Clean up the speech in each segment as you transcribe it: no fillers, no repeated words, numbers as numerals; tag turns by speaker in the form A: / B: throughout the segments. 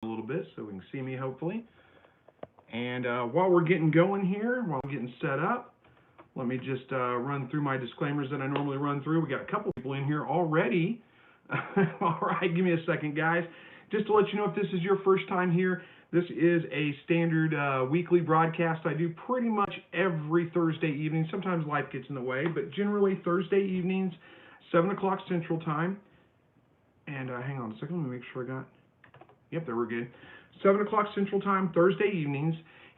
A: a little bit so we can see me hopefully. And while we're getting going here, while we're getting set up, let me just run through my disclaimers that I normally run through. We got a couple people in here already. All right, give me a second, guys. Just to let you know, if this is your first time here, this is a standard weekly broadcast I do pretty much every Thursday evening. Sometimes life gets in the way, but generally Thursday evenings, 7 o'clock Central Time. And hang on a second, let me make sure I got, yep, there we're good. 7 o'clock Central Time, Thursday evenings.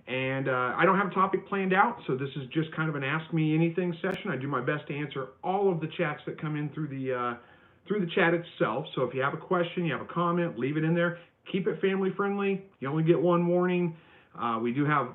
A: And I don't have a topic planned out, so this is just kind of an Ask Me Anything session. I do my best to answer all of the chats that come in through the chat itself. So if you have a question, you have a comment, leave it in there. Keep it family friendly. You only get one warning. We do have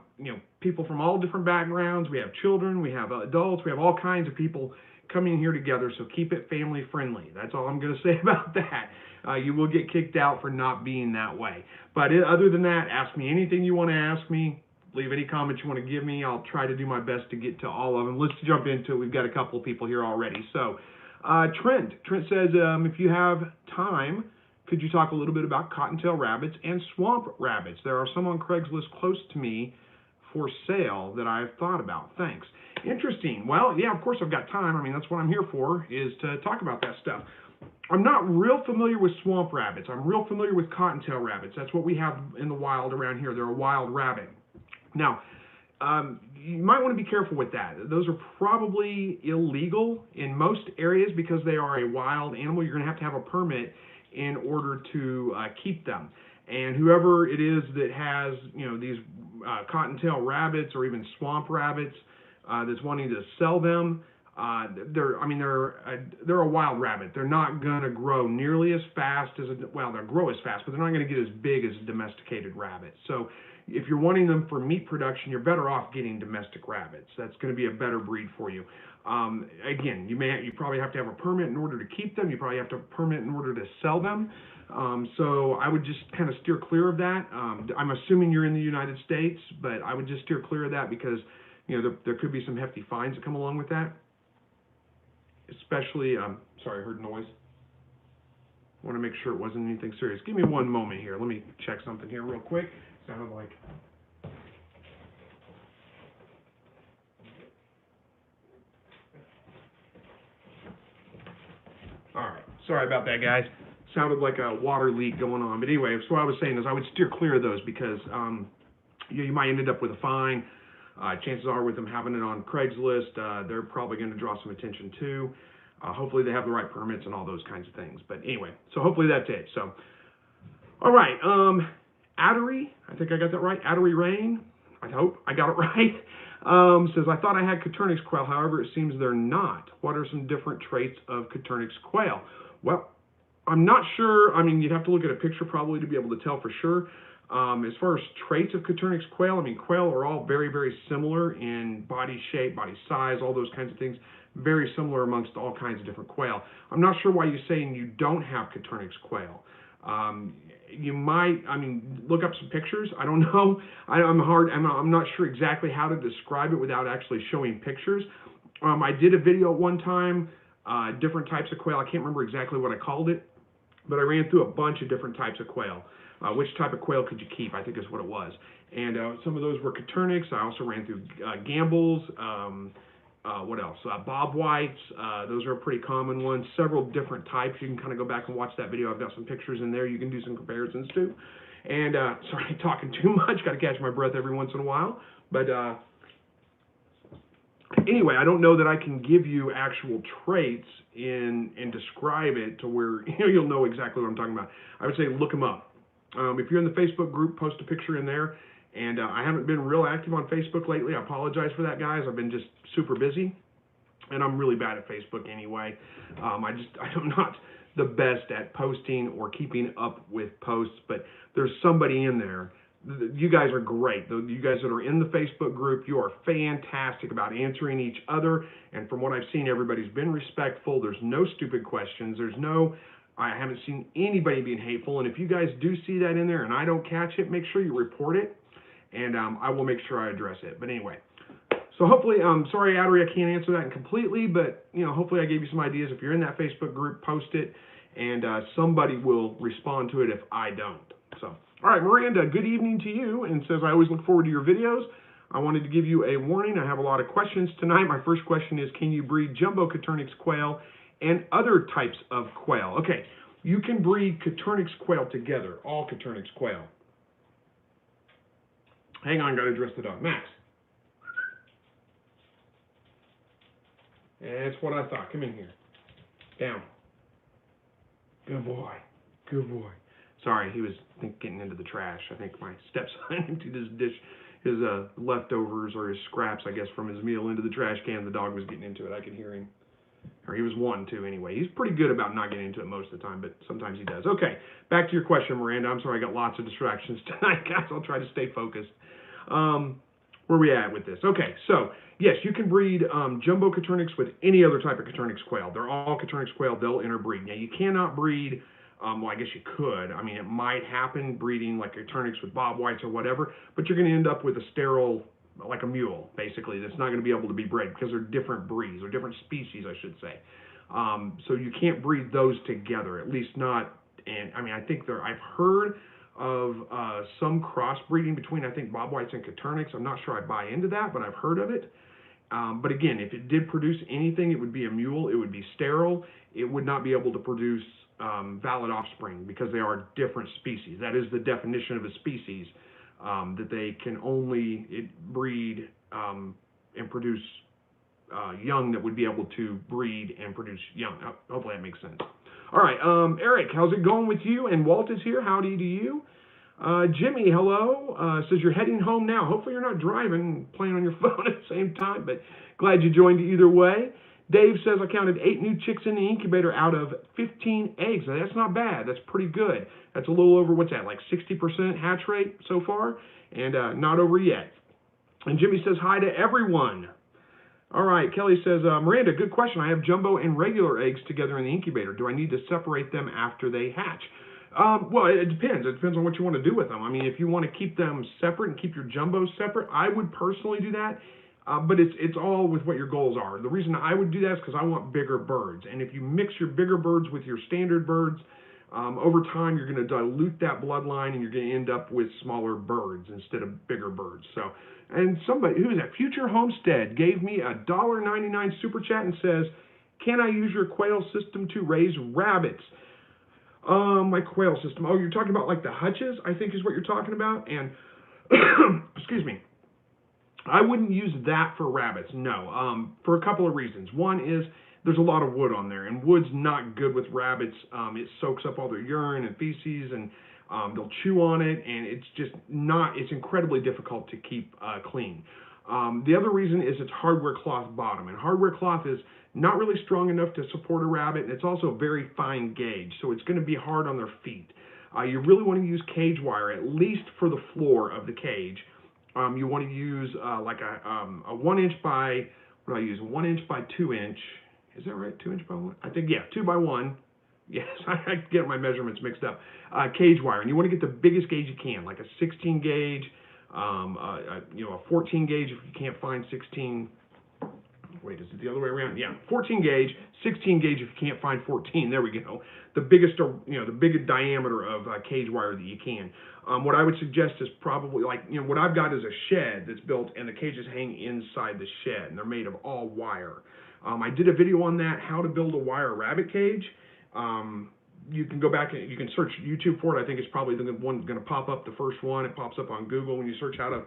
A: people from all different backgrounds. We have children, we have adults, we have all kinds of people coming here together. So keep it family friendly. That's all I'm going to say about that. You will get kicked out for not being that way. But other than that, ask me anything you want to ask me. Leave any comments you want to give me. I'll try to do my best to get to all of them. Let's jump into it. We've got a couple of people here already. So Trent says, if you have time, could you talk a little bit about cottontail rabbits and swamp rabbits? There are some on Craigslist close to me for sale that I've thought about. Thanks. Interesting. Well, yeah, of course I've got time. I mean, that's what I'm here for, is to talk about that stuff. I'm not real familiar with swamp rabbits. I'm real familiar with cottontail rabbits. That's what we have in the wild around here. They're a wild rabbit. Now, you might want to be careful with that. Those are probably illegal in most areas because they are a wild animal. You're going to have a permit in order to keep them. And whoever it is that has, these cottontail rabbits or even swamp rabbits that's wanting to sell them, they're a wild rabbit. They're not going to grow nearly as fast as they'll grow as fast, but they're not going to get as big as a domesticated rabbit. So if you're wanting them for meat production, you're better off getting domestic rabbits. That's going to be a better breed for you. Again, you probably have to have a permit in order to keep them. You probably have to have a permit in order to sell them. So I would just kind of steer clear of that. I'm assuming you're in the United States, but I would just steer clear of that because there could be some hefty fines that come along with that. Especially, sorry, I heard noise. I want to make sure it wasn't anything serious. Give me one moment here. Let me check something here real quick. Sounded like. All right. Sorry about that, guys. Sounded like a water leak going on. But anyway, so what I was saying is I would steer clear of those because you might end up with a fine. Chances are with them having it on Craigslist, they're probably going to draw some attention too. Hopefully they have the right permits and all those kinds of things. But anyway, so hopefully that's it. So, all right. Addery, I think I got that right. Addery Rain, I hope I got it right. Says, I thought I had Coturnix quail. However, it seems they're not. What are some different traits of Coturnix quail? Well, I'm not sure. I mean, you'd have to look at a picture probably to be able to tell for sure. As far as traits of Coturnix quail, I mean, quail are all very, very similar in body shape, body size, all those kinds of things. Very similar amongst all kinds of different quail. I'm not sure why you're saying you don't have Coturnix quail. You might, look up some pictures. I don't know. I'm not sure exactly how to describe it without actually showing pictures. I did a video at one time, different types of quail. I can't remember exactly what I called it, but I ran through a bunch of different types of quail. Which type of quail could you keep, I think is what it was. And some of those were Coturnix. I also ran through Gambles. What else? Bob Whites. Those are a pretty common ones. Several different types. You can kind of go back and watch that video. I've got some pictures in there. You can do some comparisons too. And sorry, talking too much. Got to catch my breath every once in a while. But anyway, I don't know that I can give you actual traits and describe it to where you'll know exactly what I'm talking about. I would say look them up. If you're in the Facebook group, post a picture in there. And I haven't been real active on Facebook lately. I apologize for that, guys. I've been just super busy, and I'm really bad at Facebook anyway. I'm not the best at posting or keeping up with posts, but there's somebody in there. You guys are great. You guys that are in the Facebook group, you are fantastic about answering each other. And from what I've seen, everybody's been respectful. There's no stupid questions. I haven't seen anybody being hateful. And if you guys do see that in there and I don't catch it, make sure you report it. And I will make sure I address it. But anyway, so hopefully, sorry, Addery, I can't answer that completely, but hopefully I gave you some ideas. If you're in that Facebook group, post it, and somebody will respond to it if I don't. So. All right, Miranda, good evening to you, and says, I always look forward to your videos. I wanted to give you a warning. I have a lot of questions tonight. My first question is, can you breed jumbo Coturnix quail and other types of quail? Okay, you can breed Coturnix quail together, all Coturnix quail. Hang on, got to address the dog. Max. That's what I thought. Come in here. Down. Good boy. Good boy. Sorry, he was getting into the trash. I think my stepson emptied his dish, his leftovers or his scraps, I guess, from his meal into the trash can. The dog was getting into it. I could hear him. Or he was wanting to anyway. He's pretty good about not getting into it most of the time, but sometimes he does. Okay, back to your question, Miranda. I'm sorry I got lots of distractions tonight, guys. I'll try to stay focused. Where are we at with this? Okay, so yes, you can breed jumbo Coturnix with any other type of Coturnix quail. They're all Coturnix quail. They'll interbreed. Now, you cannot breed, well, I guess you could. I mean, it might happen breeding like Coturnix with bob whites or whatever, but you're going to end up with a sterile, like a mule, basically, that's not going to be able to be bred because they're different breeds, or different species, I should say. So you can't breed those together, at least not, and I mean, I think I've heard of some crossbreeding between, I think, bob whites and Coturnix. I'm not sure I buy into that, but I've heard of it. But again, if it did produce anything, it would be a mule. It would be sterile. It would not be able to produce valid offspring because they are different species. That is the definition of a species, that they can only breed and produce young that would be able to breed and produce young. Hopefully that makes sense. All right, Eric, how's it going with you? And Walt is here. Howdy to you. Jimmy, hello. Says you're heading home now. Hopefully you're not driving and playing on your phone at the same time, but glad you joined either way. Dave says I counted 8 new chicks in the incubator out of 15 eggs. Now, that's not bad. That's pretty good. That's a little over, what's that, like 60% hatch rate so far? And not over yet. And Jimmy says hi to everyone. All right, Kelly says, Miranda, good question. I have jumbo and regular eggs together in the incubator. Do I need to separate them after they hatch? Well, it depends. It depends on what you want to do with them. I mean, if you want to keep them separate and keep your jumbos separate, I would personally do that. But it's all with what your goals are. The reason I would do that is because I want bigger birds. And if you mix your bigger birds with your standard birds, over time you're going to dilute that bloodline and you're going to end up with smaller birds instead of bigger birds. So, and somebody, who is that? Future Homestead gave me a $1.99 super chat and says, can I use your quail system to raise rabbits? My quail system. Oh, you're talking about like the hutches, I think is what you're talking about. And excuse me, I wouldn't use that for rabbits. No, for a couple of reasons. One is there's a lot of wood on there, and wood's not good with rabbits. It soaks up all their urine and feces, and they'll chew on it, and it's just not. It's incredibly difficult to keep clean. The other reason is it's hardware cloth bottom, and hardware cloth is not really strong enough to support a rabbit, and it's also very fine gauge, so it's going to be hard on their feet. You really want to use cage wire, at least for the floor of the cage. You want to use like a 1 inch by, what do I use, 1 inch by 2 inch, is that right, 2 inch by 1? I think, yeah, 2 by 1. Yes, I get my measurements mixed up. Cage wire, and you want to get the biggest gauge you can, like a 16 gauge, a 14 gauge if you can't find 16. Wait, is it the other way around? Yeah, 14 gauge, 16 gauge if you can't find 14. There we go. The biggest, the biggest diameter of cage wire that you can. What I would suggest is probably like, what I've got is a shed that's built, and the cages hang inside the shed, and they're made of all wire. I did a video on that, how to build a wire rabbit cage. You can go back and you can search YouTube for it. I think it's probably the one going to pop up, the first one. It pops up on Google when you search how to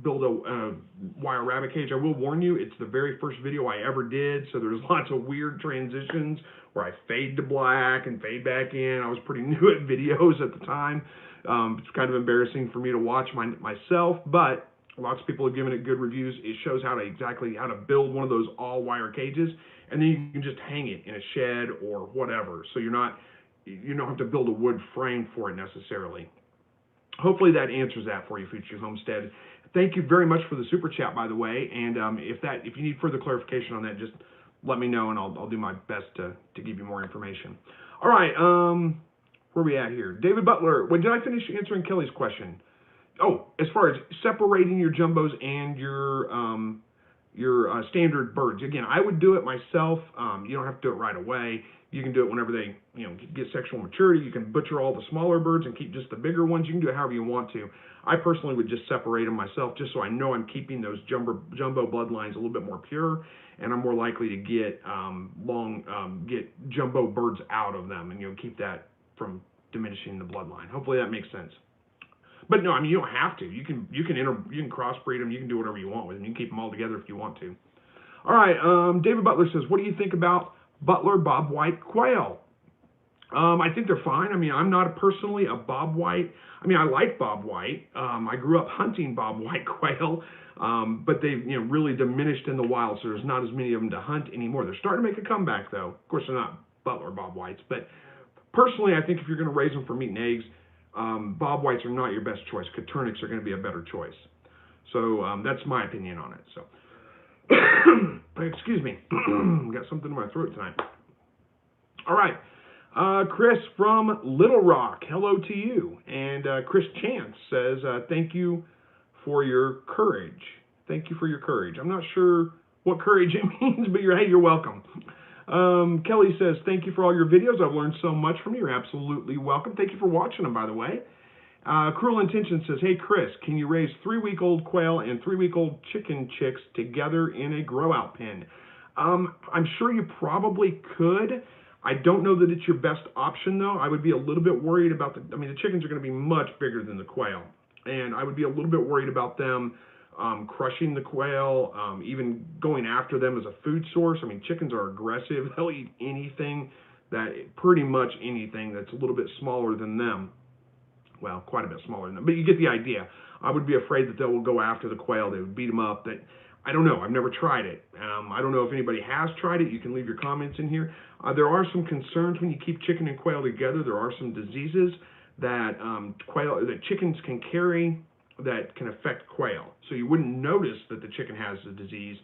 A: build a wire rabbit cage. I will warn you, it's the very first video I ever did, so there's lots of weird transitions where I fade to black and fade back in. I was pretty new at videos at the time. It's kind of embarrassing for me to watch myself, but lots of people have given it good reviews. It shows exactly how to build one of those all-wire cages, and then you can just hang it in a shed or whatever. So you don't have to build a wood frame for it necessarily. Hopefully that answers that for you, Future Homestead. Thank you very much for the super chat, by the way. And if you need further clarification on that, just let me know, and I'll do my best to give you more information. All right, where are we at here? David Butler. Did I finish answering Kelly's question? Oh, as far as separating your jumbos and your standard birds. Again, I would do it myself. You don't have to do it right away. You can do it whenever they, get sexual maturity. You can butcher all the smaller birds and keep just the bigger ones. You can do it however you want to. I personally would just separate them myself, just so I know I'm keeping those jumbo bloodlines a little bit more pure, and I'm more likely to get get jumbo birds out of them, and keep that from diminishing the bloodline. Hopefully that makes sense. But no, I mean, you don't have to. You can crossbreed them. You can do whatever you want with them. You can keep them all together if you want to. All right, David Butler says, what do you think about Butler bobwhite quail? I think they're fine. I mean, I'm not personally a bobwhite. I mean, I like bobwhite. I grew up hunting bobwhite quail, but they've really diminished in the wild, so there's not as many of them to hunt anymore. They're starting to make a comeback, though. Of course, they're not Butler bobwhites, but personally, I think if you're going to raise them for meat and eggs, bobwhites are not your best choice. Coturnics are going to be a better choice. So that's my opinion on it. So, excuse me, got something in my throat tonight. All right. Chris from Little Rock, hello to you. And Chris Chance says, thank you for your courage. Thank you for your courage. I'm not sure what courage it means, but you're welcome. Kelly says, thank you for all your videos. I've learned so much from you. You're absolutely welcome. Thank you for watching them, by the way. Cruel Intention says, hey, Chris, can you raise 3-week-old quail and 3-week-old chicken chicks together in a grow-out pen? I'm sure you probably could. I don't know that it's your best option, though. I would be a little bit worried about the chickens are going to be much bigger than the quail. And I would be a little bit worried about them crushing the quail, even going after them as a food source. I mean, chickens are aggressive. They'll eat pretty much anything that's a little bit smaller than them. Well, quite a bit smaller than them, but you get the idea. I would be afraid that they will go after the quail. They would beat them up. I don't know. I've never tried it. I don't know if anybody has tried it. You can leave your comments in here. There are some concerns when you keep chicken and quail together. There are some diseases that chickens can carry that can affect quail. So you wouldn't notice that the chicken has the disease,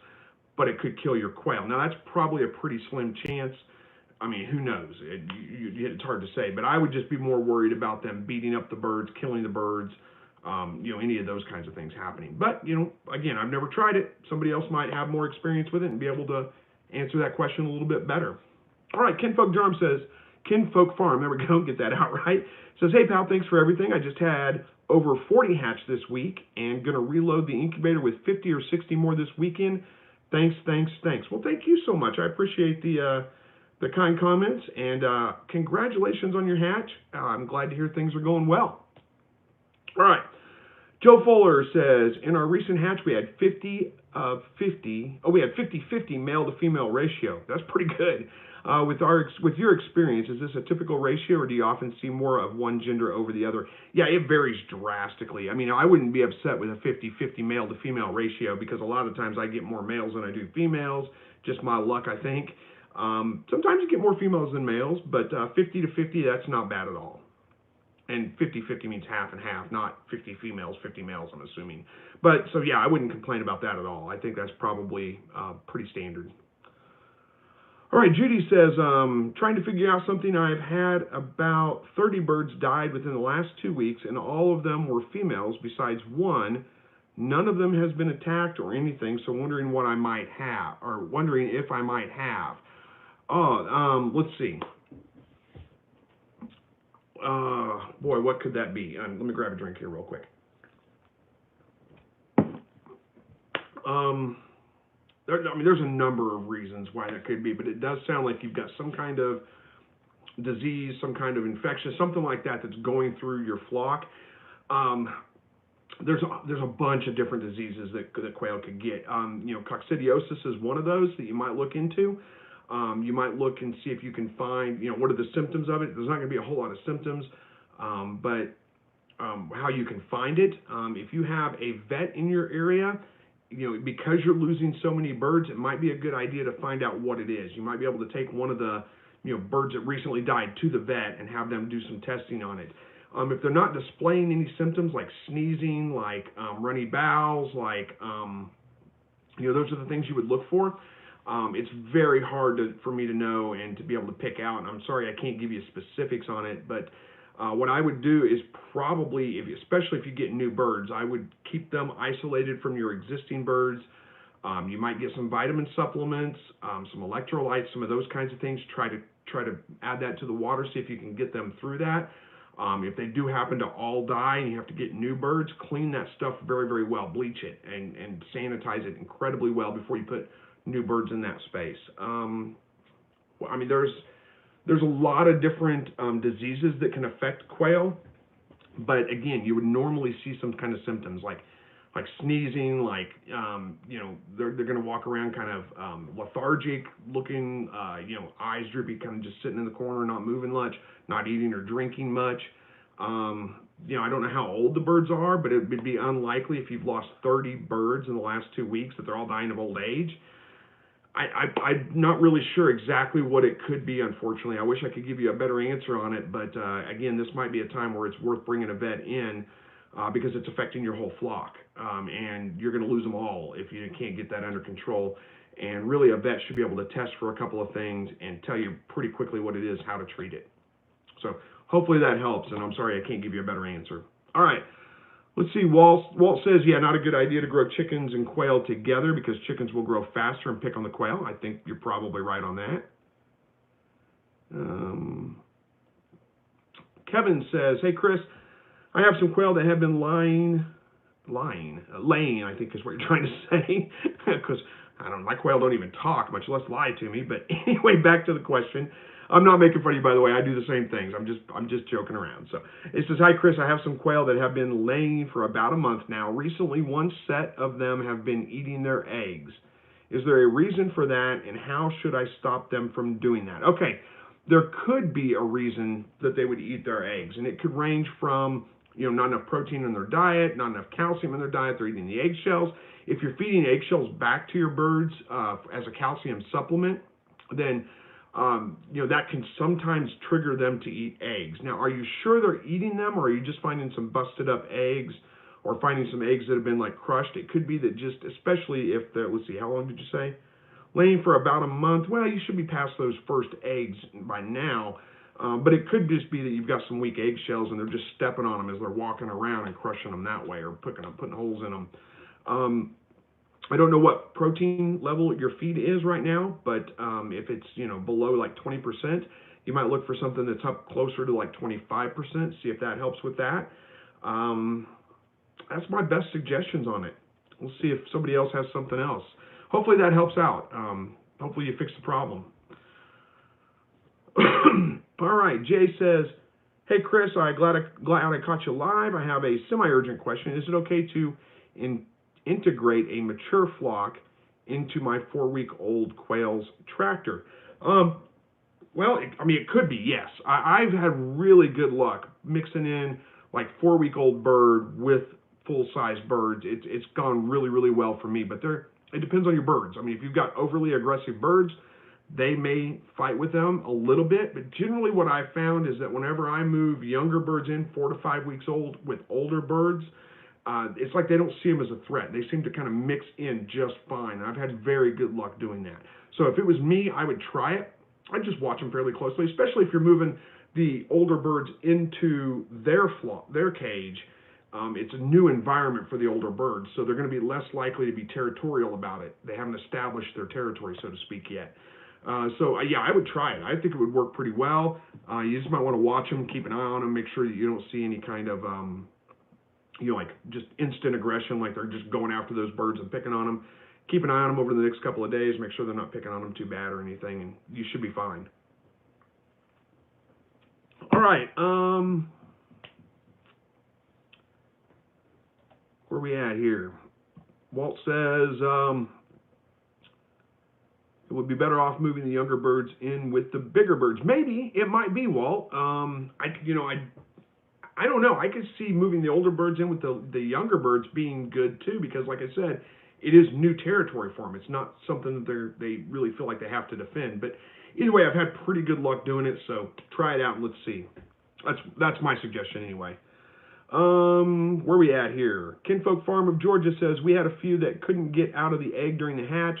A: but it could kill your quail. Now, that's probably a pretty slim chance. I mean, who knows? It's hard to say. But I would just be more worried about them beating up the birds, killing the birds, any of those kinds of things happening. But, again, I've never tried it. Somebody else might have more experience with it and be able to answer that question a little bit better. All right, Kinfolk Drum says, Kinfolk Farm, there we go, get that out right. Says, hey, pal, thanks for everything. I just had over 40 hatch this week and going to reload the incubator with 50 or 60 more this weekend. Thanks. Well, thank you so much. I appreciate the kind comments, and congratulations on your hatch. I'm glad to hear things are going well. All right. Joe Fuller says, in our recent hatch, we had 50-50 male to female ratio. That's pretty good. With your experience, is this a typical ratio, or do you often see more of one gender over the other? Yeah, it varies drastically. I mean, I wouldn't be upset with a 50-50 male to female ratio, because a lot of times I get more males than I do females. Just my luck, I think. Sometimes you get more females than males, but 50-50, that's not bad at all. And 50-50 means half and half, not 50 females, 50 males, I'm assuming. But, so yeah, I wouldn't complain about that at all. I think that's probably pretty standard. All right, Judy says, trying to figure out something. I've had about 30 birds died within the last 2 weeks, and all of them were females besides one. None of them has been attacked or anything, so wondering what I might have, or wondering if I might have. Let's see. Boy, what could that be? Let me grab a drink here real quick. There's a number of reasons why that could be, but it does sound like you've got some kind of disease, some kind of infection, something like that that's going through your flock. There's a bunch of different diseases that quail could get. Coccidiosis is one of those that you might look into. You might look and see if you can find, what are the symptoms of it. There's not going to be a whole lot of symptoms, but how you can find it. If you have a vet in your area, because you're losing so many birds, it might be a good idea to find out what it is. You might be able to take one of the, birds that recently died to the vet and have them do some testing on it. If they're not displaying any symptoms like sneezing, like runny bowels, like, those are the things you would look for. It's very hard for me to know and to be able to pick out. And I'm sorry I can't give you specifics on it, but what I would do is probably, especially if you get new birds, I would keep them isolated from your existing birds. You might get some vitamin supplements, some electrolytes, some of those kinds of things. Try try to add that to the water, see if you can get them through that. If they do happen to all die and you have to get new birds, clean that stuff very, very well. Bleach it and sanitize it incredibly well before you put new birds in that space. I mean, there's a lot of different diseases that can affect quail, but again, you would normally see some kind of symptoms like sneezing, like they're going to walk around kind of lethargic looking, eyes droopy, kind of just sitting in the corner, not moving much, not eating or drinking much. I don't know how old the birds are, but it would be unlikely if you've lost 30 birds in the last 2 weeks that they're all dying of old age. I'm not really sure exactly what it could be, unfortunately. I wish I could give you a better answer on it, but again, this might be a time where it's worth bringing a vet in because it's affecting your whole flock, and you're going to lose them all if you can't get that under control. And really, a vet should be able to test for a couple of things and tell you pretty quickly what it is, how to treat it. So hopefully that helps, and I'm sorry I can't give you a better answer. All right. Let's see, Walt says, yeah, not a good idea to grow chickens and quail together because chickens will grow faster and pick on the quail. I think you're probably right on that. Kevin says, hey, Chris, I have some quail that have been laying, I think is what you're trying to say, because, I don't know, my quail don't even talk, much less lie to me. But anyway, back to the question. I'm not making fun of you, by the way. I do the same things. I'm just joking around. So it says, hi, Chris. I have some quail that have been laying for about a month now. Recently, one set of them have been eating their eggs. Is there a reason for that, and how should I stop them from doing that? Okay, there could be a reason that they would eat their eggs, and it could range from not enough protein in their diet, not enough calcium in their diet. They're eating the eggshells. If you're feeding eggshells back to your birds as a calcium supplement, then that can sometimes trigger them to eat eggs. Now, are you sure they're eating them, or are you just finding some busted up eggs, or finding some eggs that have been like crushed? It could be that just, especially if they're, let's see, how long did you say? Laying for about a month. Well, you should be past those first eggs by now, but it could just be that you've got some weak eggshells and they're just stepping on them as they're walking around and crushing them that way, or putting holes in them. I don't know what protein level your feed is right now, but if it's below like 20%, you might look for something that's up closer to like 25%. See if that helps with that. That's my best suggestions on it. We'll see if somebody else has something else. Hopefully that helps out. Hopefully you fix the problem. All right, Jay says, hey Chris, I'm glad I caught you live. I have a semi-urgent question. Is it okay to integrate a mature flock into my 4-week-old quail's tractor? Well, it could be, yes. I've had really good luck mixing in like 4-week-old bird with full-size birds. It's gone really, really well for me, but it depends on your birds. If you've got overly aggressive birds, they may fight with them a little bit, but generally what I've found is that whenever I move younger birds in, 4 to 5 weeks old, with older birds, it's like they don't see them as a threat. They seem to kind of mix in just fine. I've had very good luck doing that. So if it was me, I would try it. I'd just watch them fairly closely, especially if you're moving the older birds into their cage. It's a new environment for the older birds, so they're going to be less likely to be territorial about it. They haven't established their territory, so to speak, yet. Yeah, I would try it. I think it would work pretty well. You just might want to watch them, keep an eye on them, make sure that you don't see any kind of like just instant aggression, like they're just going after those birds and picking on them. Keep an eye on them over the next couple of days, make sure they're not picking on them too bad or anything, and you should be fine. All right, where are we at here? Walt says it would be better off moving the younger birds in with the bigger birds. Maybe it might be, Walt. I don't know. I could see moving the older birds in with the younger birds being good too, because like I said, it is new territory for them. It's not something that they really feel like they have to defend. But either way, I've had pretty good luck doing it, so try it out and let's see. That's my suggestion anyway. Where are we at here? Kinfolk Farm of Georgia says, we had a few that couldn't get out of the egg during the hatch.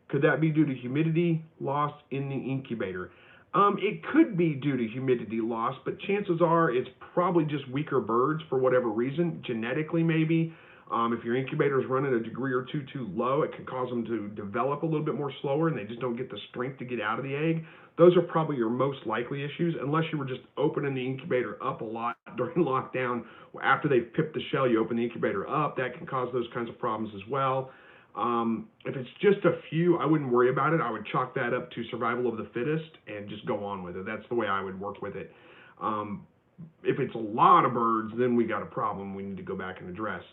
A: Could that be due to humidity loss in the incubator? It could be due to humidity loss, but chances are it's probably just weaker birds for whatever reason, genetically maybe. If your incubator is running a degree or two too low, it can cause them to develop a little bit more slower, and they just don't get the strength to get out of the egg. Those are probably your most likely issues, unless you were just opening the incubator up a lot during lockdown. After they've pipped the shell, you open the incubator up. That can cause those kinds of problems as well. If it's just a few, I wouldn't worry about it. I would chalk that up to survival of the fittest and just go on with it. That's the way I would work with it. If it's a lot of birds, then we got a problem we need to go back and address.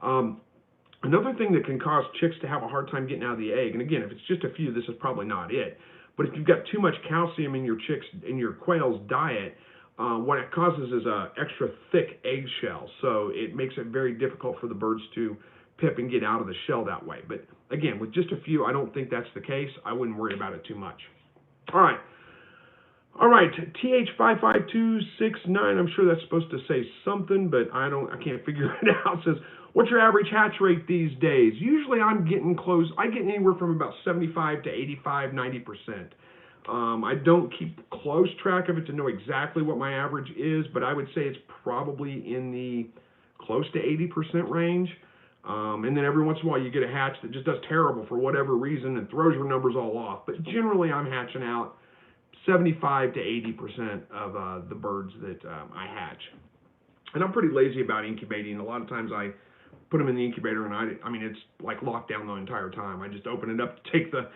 A: Another thing that can cause chicks to have a hard time getting out of the egg, and again, if it's just a few, this is probably not it. But if you've got too much calcium in your quail's diet, what it causes is a extra thick eggshell. So it makes it very difficult for the birds to pip and get out of the shell that way. But again, with just a few, I don't think that's the case. I wouldn't worry about it too much. All right, TH55269, I'm sure that's supposed to say something, but I can't figure it out. It says, what's your average hatch rate these days? Usually I'm getting close, I get anywhere from about 75 to 85, 90%. I don't keep close track of it to know exactly what my average is, but I would say it's probably in the close to 80% range. And then every once in a while you get a hatch that just does terrible for whatever reason and throws your numbers all off. But generally I'm hatching out 75 to 80% of the birds that I hatch. And I'm pretty lazy about incubating. A lot of times I put them in the incubator and I mean, it's like locked down the entire time. I just open it up, take the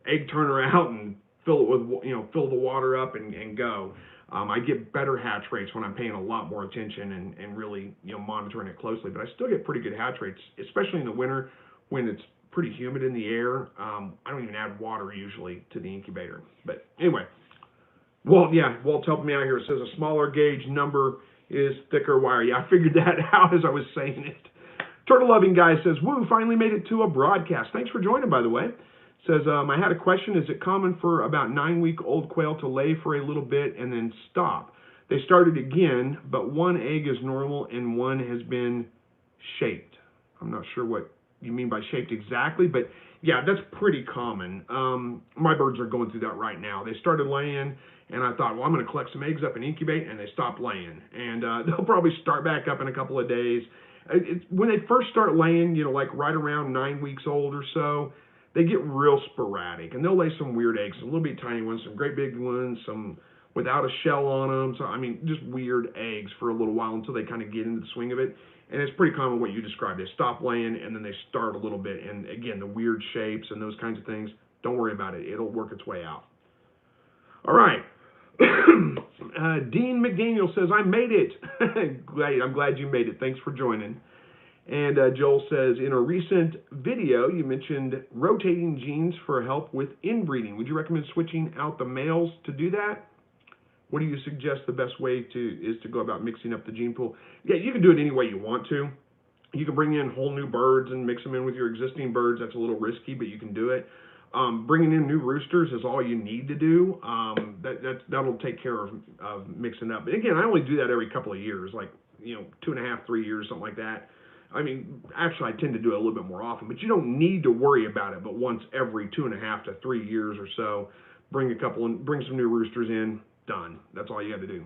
A: egg turner out and fill it with, fill the water up and go. I get better hatch rates when I'm paying a lot more attention and really, monitoring it closely. But I still get pretty good hatch rates, especially in the winter when it's pretty humid in the air. I don't even add water usually to the incubator. But anyway, Walt's helping me out here. It says a smaller gauge number is thicker wire. Yeah, I figured that out as I was saying it. Turtle loving guy says, woo, finally made it to a broadcast. Thanks for joining, by the way. Says, I had a question. Is it common for about 9-week-old quail to lay for a little bit and then stop? They started again, but one egg is normal and one has been shaped. I'm not sure what you mean by shaped exactly, but yeah, that's pretty common. My birds are going through that right now. They started laying, and I thought, well, I'm going to collect some eggs up and incubate, and they stopped laying. And they'll probably start back up in a couple of days. When they first start laying, like right around 9 weeks old or so, they get real sporadic, and they'll lay some weird eggs, some little bit tiny ones, some great big ones, some without a shell on them. So, I mean, just weird eggs for a little while until they kind of get into the swing of it. And it's pretty common what you described. They stop laying, and then they start a little bit. And, again, the weird shapes and those kinds of things, don't worry about it. It'll work its way out. All right. Dean McDaniel says, I made it. I'm glad you made it. Thanks for joining. And Joel says, in a recent video, you mentioned rotating genes for help with inbreeding. Would you recommend switching out the males to do that? What do you suggest the best way is to go about mixing up the gene pool? Yeah, you can do it any way you want to. You can bring in whole new birds and mix them in with your existing birds. That's a little risky, but you can do it. Bringing in new roosters is all you need to do. That'll take care of mixing up. But again, I only do that every couple of years, like 2.5, 3 years, something like that. I mean, actually, I tend to do it a little bit more often, but you don't need to worry about it. But once every 2.5 to 3 years or so, bring some new roosters in. Done. That's all you got to do.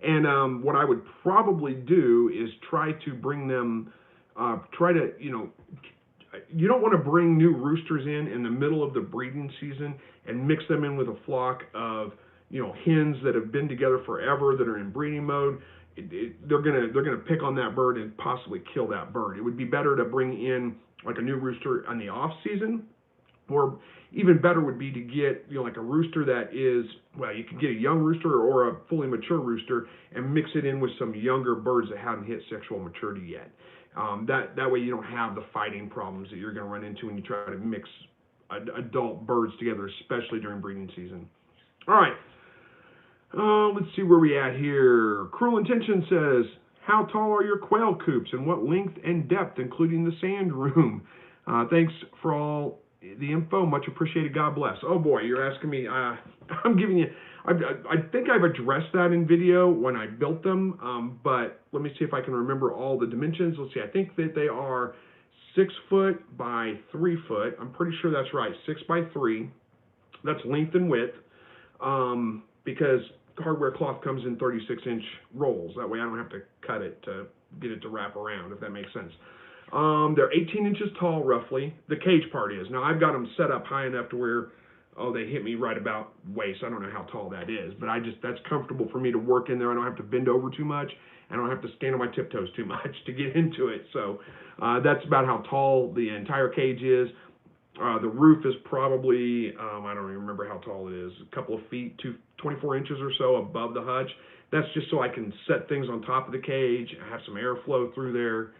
A: And what I would probably do is try to bring them. You don't want to bring new roosters in the middle of the breeding season and mix them in with a flock of hens that have been together forever that are in breeding mode. They're gonna pick on that bird and possibly kill that bird. It would be better to bring in like a new rooster on the off season, or even better would be to get like a rooster that is, well, you could get a young rooster or a fully mature rooster and mix it in with some younger birds that haven't hit sexual maturity yet. That way you don't have the fighting problems that you're going to run into when you try to mix adult birds together, especially during breeding season. All right. Let's see where we at here. Cruel Intention says, how tall are your quail coops and what length and depth, including the sand room? Thanks for all the info. Much appreciated. God bless. Oh boy, you're asking me. I'm giving you, I think I've addressed that in video when I built them, but let me see if I can remember all the dimensions. Let's see. I think that they are 6 foot by 3 foot. I'm pretty sure that's right. 6 by 3. That's length and width, because hardware cloth comes in 36-inch rolls. That way I don't have to cut it to get it to wrap around, if that makes sense. They're 18 inches tall, roughly. The cage part is. Now, I've got them set up high enough to where, oh, they hit me right about waist. I don't know how tall that is, but that's comfortable for me to work in there. I don't have to bend over too much. I don't have to stand on my tiptoes too much to get into it. So that's about how tall the entire cage is. The roof is probably, I don't even remember how tall it is, a couple of feet, 24 inches or so above the hutch. That's just so I can set things on top of the cage, have some airflow through there.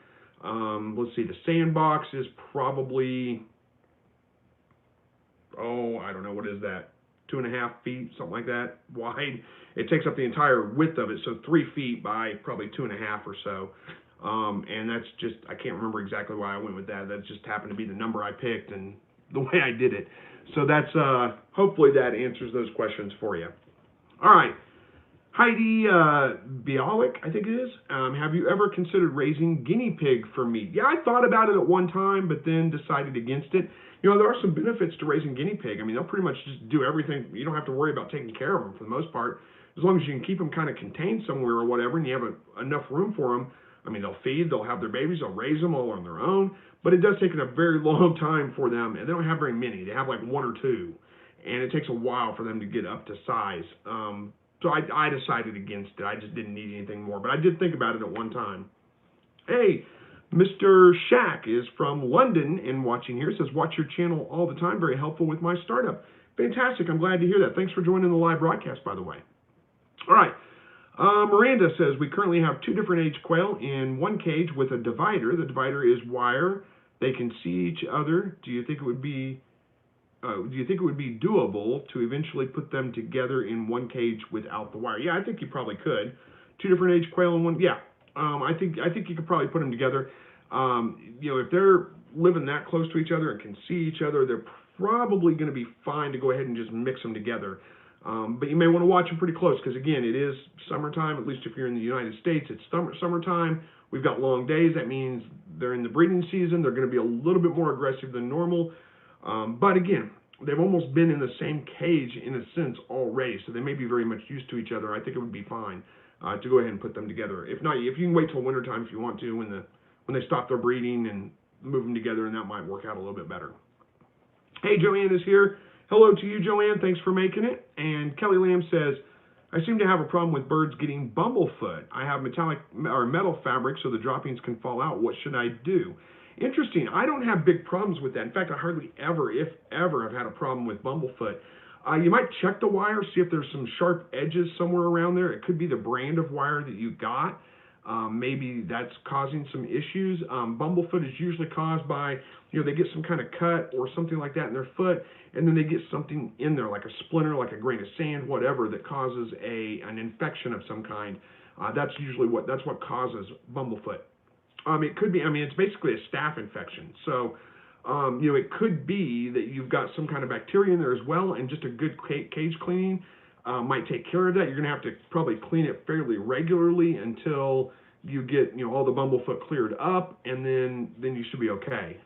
A: Let's see, the sandbox is probably, I don't know, what is that? 2.5 feet, something like that, wide. It takes up the entire width of it, so 3 feet by probably 2.5 or so. And that's just, I can't remember exactly why I went with that. That just happened to be the number I picked and the way I did it. So that's, hopefully that answers those questions for you. All right. Heidi Bialik, I think it is. Have you ever considered raising guinea pig for meat? Yeah, I thought about it at one time, but then decided against it. You know, there are some benefits to raising guinea pig. I mean, they'll pretty much just do everything. You don't have to worry about taking care of them for the most part. As long as you can keep them kind of contained somewhere or whatever, and you have enough room for them. I mean, they'll feed, they'll have their babies, they'll raise them all on their own. But it does take a very long time for them, and they don't have very many. They have like 1 or 2, and it takes a while for them to get up to size. So I decided against it. I just didn't need anything more. But I did think about it at one time. Hey, Mr. Shack is from London and watching here. Says, watch your channel all the time. Very helpful with my startup. Fantastic. I'm glad to hear that. Thanks for joining the live broadcast, by the way. All right. Miranda says, we currently have 2 different age quail in one cage with a divider. The divider is wire. They can see each other. Do you think it would be doable to eventually put them together in one cage without the wire? Yeah, I think you probably could. 2 different age quail in one. Yeah, I think you could probably put them together. You know, if they're living that close to each other and can see each other, they're probably going to be fine to go ahead and just mix them together. But you may want to watch them pretty close because, again, it is summertime. At least if you're in the United States, it's summertime. We've got long days. That means they're in the breeding season. They're going to be a little bit more aggressive than normal. But again, they've almost been in the same cage in a sense already, so they may be very much used to each other. I think it would be fine to go ahead and put them together. If not, if you can wait till wintertime if you want to, when they stop their breeding and move them together, and that might work out a little bit better. Hey, Joanne is here. Hello to you, Joanne. Thanks for making it. And Kelly Lamb says, I seem to have a problem with birds getting bumblefoot. I have metal fabric so the droppings can fall out. What should I do? Interesting. I don't have big problems with that. In fact, I hardly ever, if ever, have had a problem with bumblefoot. You might check the wire, see if there's some sharp edges somewhere around there. It could be the brand of wire that you got. Maybe that's causing some issues. Bumblefoot is usually caused by, they get some kind of cut or something like that in their foot, and then they get something in there, like a splinter, like a grain of sand, whatever, that causes an infection of some kind. That's usually what causes bumblefoot. It could be, it's basically a staph infection. So, it could be that you've got some kind of bacteria in there as well, and just a good cage cleaning might take care of that. You're going to have to probably clean it fairly regularly until you get, all the bumblefoot cleared up, and then you should be okay.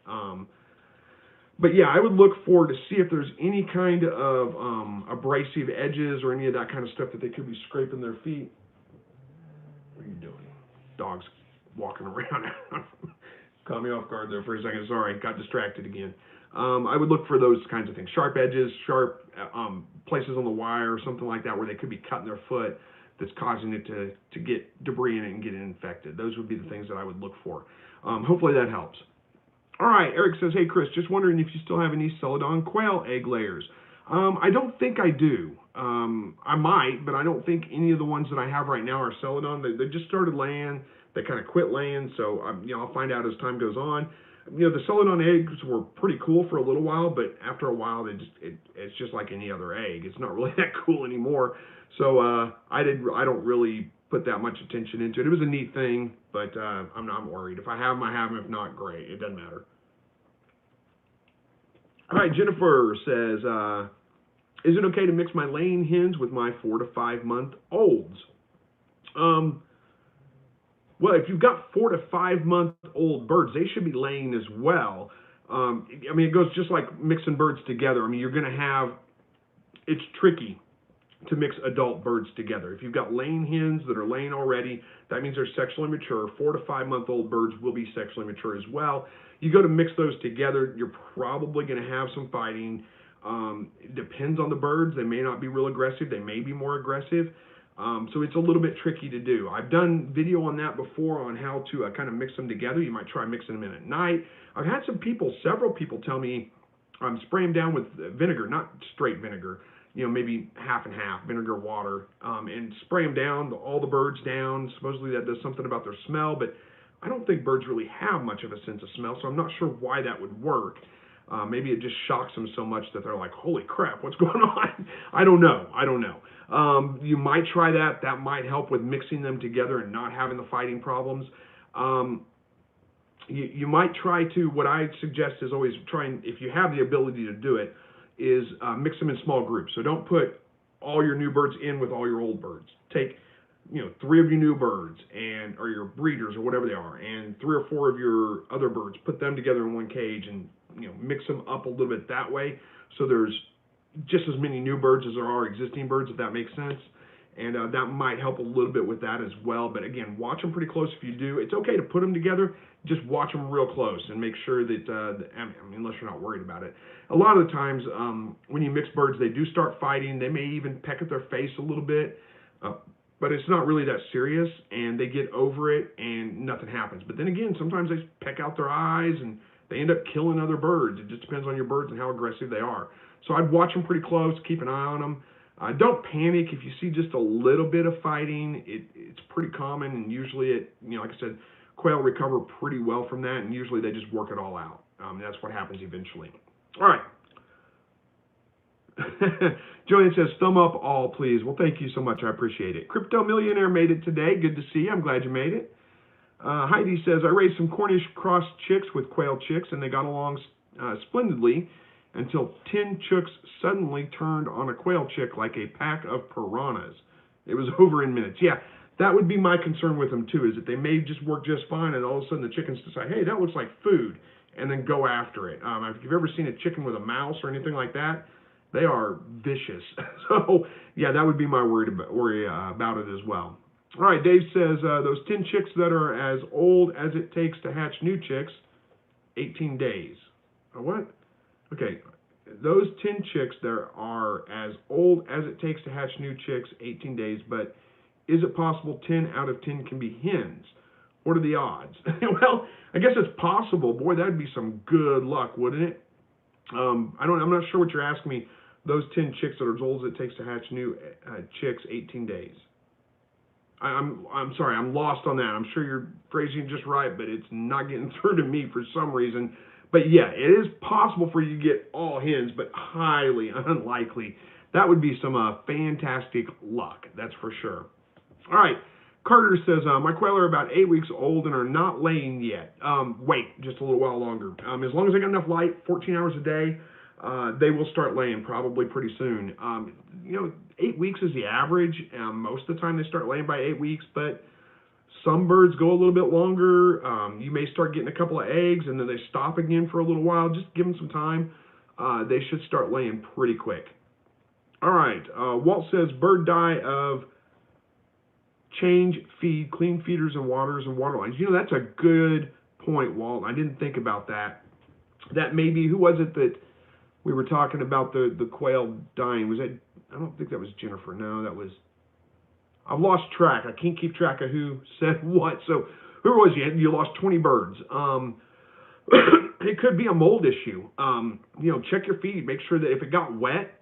A: But yeah, I would look for to see if there's any kind of abrasive edges or any of that kind of stuff that they could be scraping their feet. What are you doing? Dog's walking around. Caught me off guard there for a second. Sorry, got distracted again. I would look for those kinds of things. Sharp edges, sharp places on the wire or something like that where they could be cutting their foot that's causing it to get debris in it and get it infected. Those would be the things that I would look for. Hopefully that helps. All right, Eric says, hey, Chris, just wondering if you still have any Celadon quail egg layers. I don't think I do. I might, but I don't think any of the ones that I have right now are Celadon. They just started laying. They kind of quit laying, so I'll find out as time goes on. The Celadon eggs were pretty cool for a little while, but after a while, it's just like any other egg. It's not really that cool anymore. So I don't really put that much attention into it. It was a neat thing, but I'm not worried. If I have them, I have them. If not, great. It doesn't matter. All right, Jennifer says, is it okay to mix my laying hens with my 4 to 5 month olds? Well, if you've got 4 to 5 month old birds, they should be laying as well. It goes just like mixing birds together. You're going to have, it's tricky to mix adult birds together. If you've got laying hens that are laying already, that means they're sexually mature. 4 to 5 month old birds will be sexually mature as well. You go to mix those together, you're probably going to have some fighting. It depends on the birds. They may not be real aggressive. They may be more aggressive. So it's a little bit tricky to do. I've done video on that before on how to kind of mix them together. You might try mixing them in at night. I've had several people tell me spray them down with vinegar, not straight vinegar, maybe half and half, vinegar, water, and spray them down, all the birds down. Supposedly that does something about their smell, but I don't think birds really have much of a sense of smell, so I'm not sure why that would work. Maybe it just shocks them so much that they're like, holy crap, what's going on? I don't know. You might try that. That might help with mixing them together and not having the fighting problems. You might try to, what I suggest is always trying, if you have the ability to do it, is mix them in small groups. So don't put all your new birds in with all your old birds. Take 3 of your new birds or your breeders or whatever they are, and 3 or 4 of your other birds. Put them together in one cage and mix them up a little bit that way. So there's just as many new birds as there are existing birds, if that makes sense. And that might help a little bit with that as well. But again, watch them pretty close if you do. It's okay to put them together. Just watch them real close and make sure that, unless you're not worried about it. A lot of the times when you mix birds, they do start fighting. They may even peck at their face a little bit. But it's not really that serious, and they get over it, and nothing happens. But then again, sometimes they peck out their eyes, and they end up killing other birds. It just depends on your birds and how aggressive they are. So I'd watch them pretty close, keep an eye on them. Don't panic if you see just a little bit of fighting. It's pretty common, and usually like I said, quail recover pretty well from that, and usually they just work it all out. That's what happens eventually. All right. Joanne says, thumb up all, please. Well, thank you so much. I appreciate it. Crypto Millionaire made it today. Good to see you. I'm glad you made it. Heidi says, I raised some Cornish cross chicks with quail chicks, and they got along splendidly until 10 chicks suddenly turned on a quail chick like a pack of piranhas. It was over in minutes. Yeah, that would be my concern with them, too, is that they may just work just fine, and all of a sudden the chickens decide, hey, that looks like food, and then go after it. If you've ever seen a chicken with a mouse or anything like that, they are vicious. So, yeah, that would be my worry about it as well. All right, Dave says, those 10 chicks that are as old as it takes to hatch new chicks, 18 days. What? Okay, those 10 chicks that are as old as it takes to hatch new chicks, 18 days, but is it possible 10 out of 10 can be hens? What are the odds? Well, I guess it's possible. Boy, that'd be some good luck, wouldn't it? I'm not sure what you're asking me. Those 10 chicks that are as old as it takes to hatch new chicks, 18 days. I'm sorry, I'm lost on that. I'm sure you're phrasing it just right, but it's not getting through to me for some reason. But yeah, it is possible for you to get all hens, but highly unlikely. That would be some fantastic luck, that's for sure. All right, Carter says, my quail are about 8 weeks old and are not laying yet. Wait just a little while longer. As long as they got enough light, 14 hours a day, they will start laying probably pretty soon. 8 weeks is the average. Most of the time they start laying by 8 weeks, but some birds go a little bit longer. You may start getting a couple of eggs, and then they stop again for a little while. Just give them some time. They should start laying pretty quick. All right. Walt says, bird die of change feed, clean feeders and waters and water lines. That's a good point, Walt. I didn't think about that. That may be, who was it that we were talking about the quail dying? Was that, I don't think that was Jennifer. No, that was, I've lost track. I can't keep track of who said what. So who was you? You lost 20 birds. It could be a mold issue. Check your feed. Make sure that if it got wet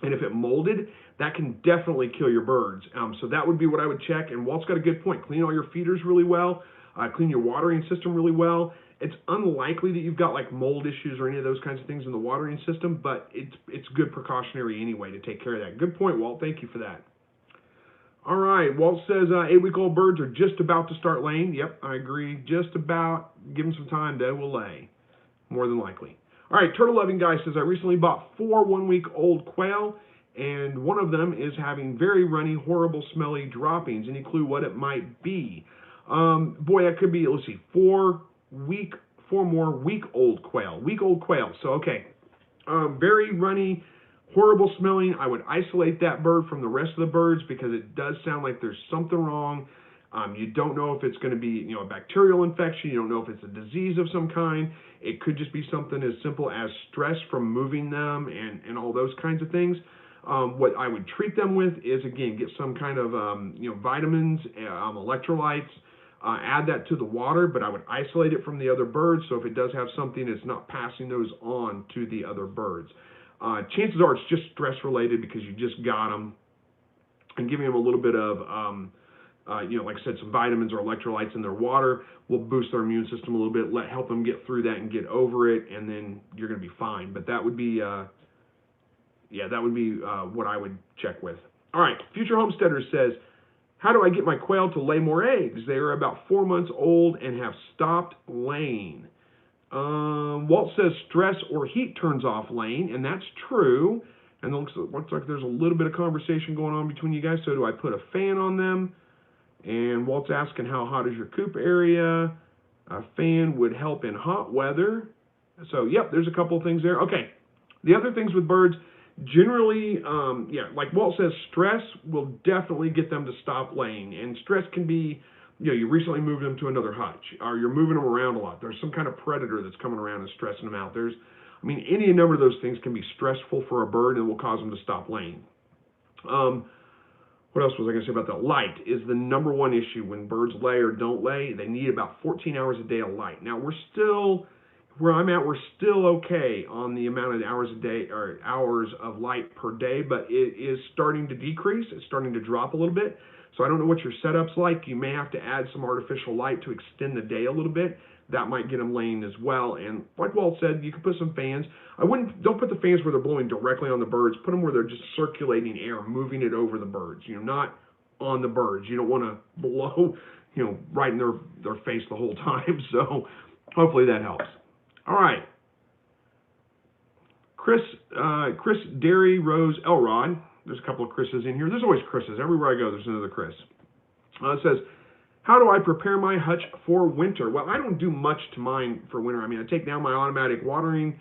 A: and if it molded, that can definitely kill your birds. So that would be what I would check. And Walt's got a good point. Clean all your feeders really well. Clean your watering system really well. It's unlikely that you've got like mold issues or any of those kinds of things in the watering system, but it's good precautionary anyway to take care of that. Good point, Walt. Thank you for that. All right, Walt says 8-week-old birds are just about to start laying. Yep, I agree. Just about. Give them some time, they will lay, more than likely. All right, Turtle Loving Guy says, I recently bought 4 one-week-old quail, and one of them is having very runny, horrible, smelly droppings. Any clue what it might be? Boy, that could be, let's see, 4 more week-old quail. Week-old quail. So, okay, very runny, horrible smelling. I would isolate that bird from the rest of the birds because it does sound like there's something wrong. You don't know if it's going to be, a bacterial infection. You don't know if it's a disease of some kind. It could just be something as simple as stress from moving them and all those kinds of things. What I would treat them with is, again, get some kind of, vitamins, electrolytes, add that to the water, but I would isolate it from the other birds. So if it does have something, it's not passing those on to the other birds. Chances are it's just stress related because you just got them, and giving them a little bit of, like I said, some vitamins or electrolytes in their water will boost their immune system a little bit, help them get through that and get over it, and then you're going to be fine. But that would be, what I would check with. All right, Future Homesteader says, how do I get my quail to lay more eggs? They are about 4 months old and have stopped laying. Walt says stress or heat turns off laying, and that's true. And it looks like there's a little bit of conversation going on between you guys. So do I put a fan on them? And Walt's asking, how hot is your coop area? A fan would help in hot weather. So, yep, there's a couple of things there. Okay, the other things with birds, generally, like Walt says, stress will definitely get them to stop laying. And stress can be, you recently moved them to another hutch, or you're moving them around a lot. There's some kind of predator that's coming around and stressing them out. Any number of those things can be stressful for a bird and will cause them to stop laying. What else was I going to say about that? Light is the number one issue when birds lay or don't lay. They need about 14 hours a day of light. Now, where I'm at, we're still okay on the amount of hours a day or hours of light per day, but it is starting to decrease. It's starting to drop a little bit. So I don't know what your setup's like. You may have to add some artificial light to extend the day a little bit. That might get them laying as well. And like Walt said, you can put some fans. Don't put the fans where they're blowing directly on the birds. Put them where they're just circulating air, moving it over the birds, not on the birds. You don't want to blow, right in their face the whole time. So hopefully that helps. All right. Chris Derry Rose Elrod. There's a couple of Chris's in here. There's always Chris's. Everywhere I go, there's another Chris. It says, how do I prepare my hutch for winter? Well, I don't do much to mine for winter. I take down my automatic watering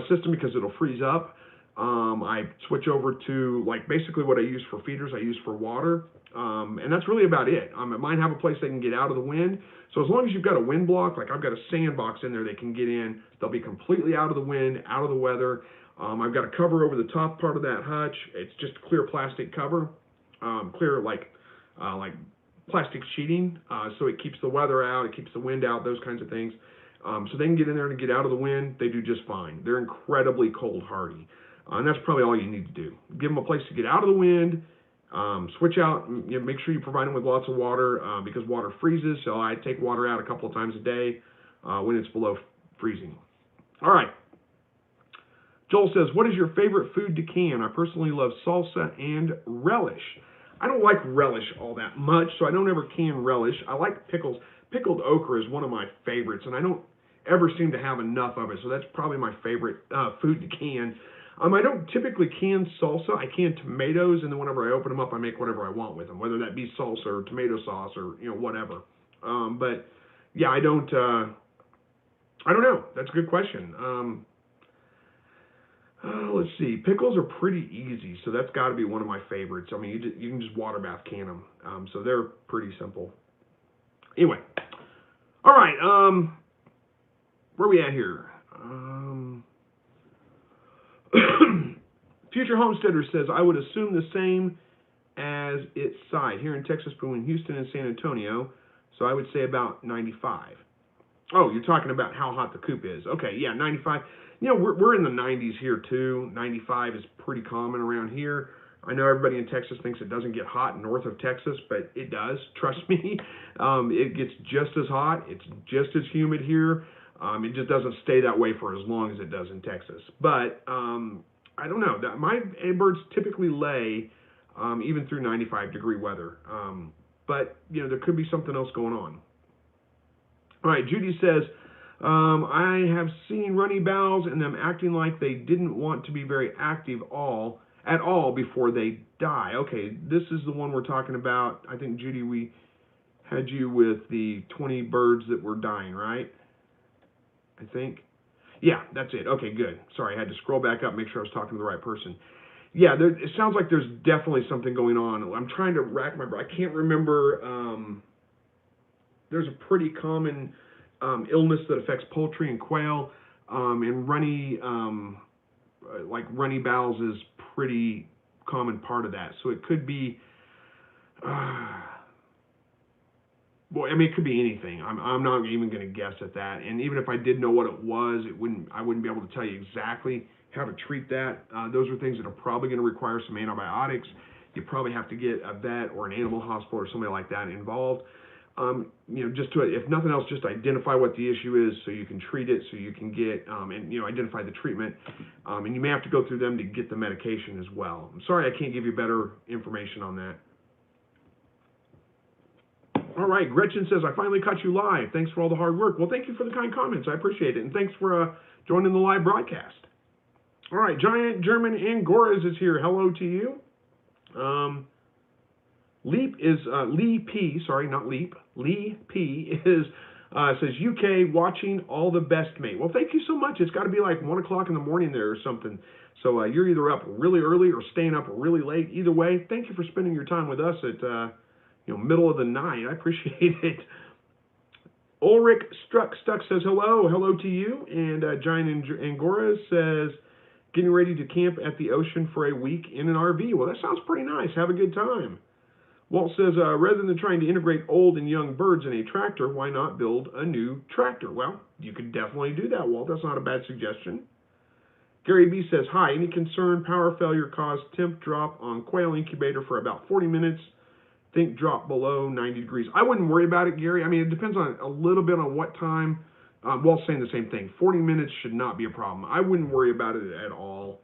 A: system because it'll freeze up. I switch over to, basically what I use for feeders, I use for water. And that's really about it. Mine have a place they can get out of the wind. So as long as you've got a wind block, I've got a sandbox in there they can get in, they'll be completely out of the wind, out of the weather. I've got a cover over the top part of that hutch. It's just a clear plastic cover, clear like plastic sheeting, so it keeps the weather out, it keeps the wind out, those kinds of things. So they can get in there and get out of the wind. They do just fine. They're incredibly cold hardy, and that's probably all you need to do. Give them a place to get out of the wind. Switch out, make sure you provide them with lots of water because water freezes. So I take water out a couple of times a day when it's below freezing. All right. Joel says, what is your favorite food to can? I personally love salsa and relish. I don't like relish all that much, so I don't ever can relish. I like pickles. Pickled okra is one of my favorites, and I don't ever seem to have enough of it, so that's probably my favorite food to can. I don't typically can salsa. I can tomatoes, and then whenever I open them up, I make whatever I want with them, whether that be salsa or tomato sauce or whatever. But yeah, I don't know. That's a good question. Let's see. Pickles are pretty easy, so that's got to be one of my favorites. You can just water bath can them, so they're pretty simple. Anyway, all right. Where are we at here? Future Homesteader says, I would assume the same as its side here in Texas between Houston and San Antonio, so I would say about 95. Oh, you're talking about how hot the coop is. Okay, yeah, 95. We're in the 90s here too. 95 is pretty common around here. I know everybody in Texas thinks it doesn't get hot north of Texas, but it does. Trust me. It gets just as hot. It's just as humid here. It just doesn't stay that way for as long as it does in Texas. But I don't know. My birds typically lay even through 95-degree weather. But there could be something else going on. All right, Judy says, I have seen runny bowels and them acting like they didn't want to be very active at all before they die. Okay, this is the one we're talking about. I think, Judy, we had you with the 20 birds that were dying, right? I think. Yeah, that's it. Okay, good. Sorry, I had to scroll back up, make sure I was talking to the right person. Yeah, it sounds like there's definitely something going on. I'm trying to rack my brain. I can't remember. There's a pretty common illness that affects poultry and quail, and like runny bowels is pretty common part of that. So it could be, well, I mean, it could be anything. I'm not even going to guess at that. And even if I did know what it was, I wouldn't be able to tell you exactly how to treat that. Those are things that are probably going to require some antibiotics. You probably have to get a vet or an animal hospital or somebody like that involved. Just to, if nothing else, just identify what the issue is so you can treat it, so you can get, identify the treatment. And you may have to go through them to get the medication as well. I'm sorry I can't give you better information on that. All right, Gretchen says, I finally caught you live. Thanks for all the hard work. Well, thank you for the kind comments. I appreciate it. And thanks for joining the live broadcast. All right, Giant German Angoras is here. Hello to you. Leap is, Lee P, sorry, not Leap. Lee P is, says, UK watching all the best, mate. Well, thank you so much. It's got to be like 1 o'clock in the morning there or something. So you're either up really early or staying up really late. Either way, thank you for spending your time with us at, middle of the night. I appreciate it. Ulrich Stuck says hello to you. And Giant Angora says, getting ready to camp at the ocean for a week in an RV. Well, that sounds pretty nice. Have a good time. Walt says, rather than trying to integrate old and young birds in a tractor, why not build a new tractor? Well, you could definitely do that, Walt. That's not a bad suggestion. Gary B says, hi, any concern power failure caused temp drop on quail incubator for about 40 minutes? Think drop below 90 degrees. I wouldn't worry about it, Gary. I mean, it depends on a little bit on what time. Walt's saying the same thing. 40 minutes should not be a problem. I wouldn't worry about it at all.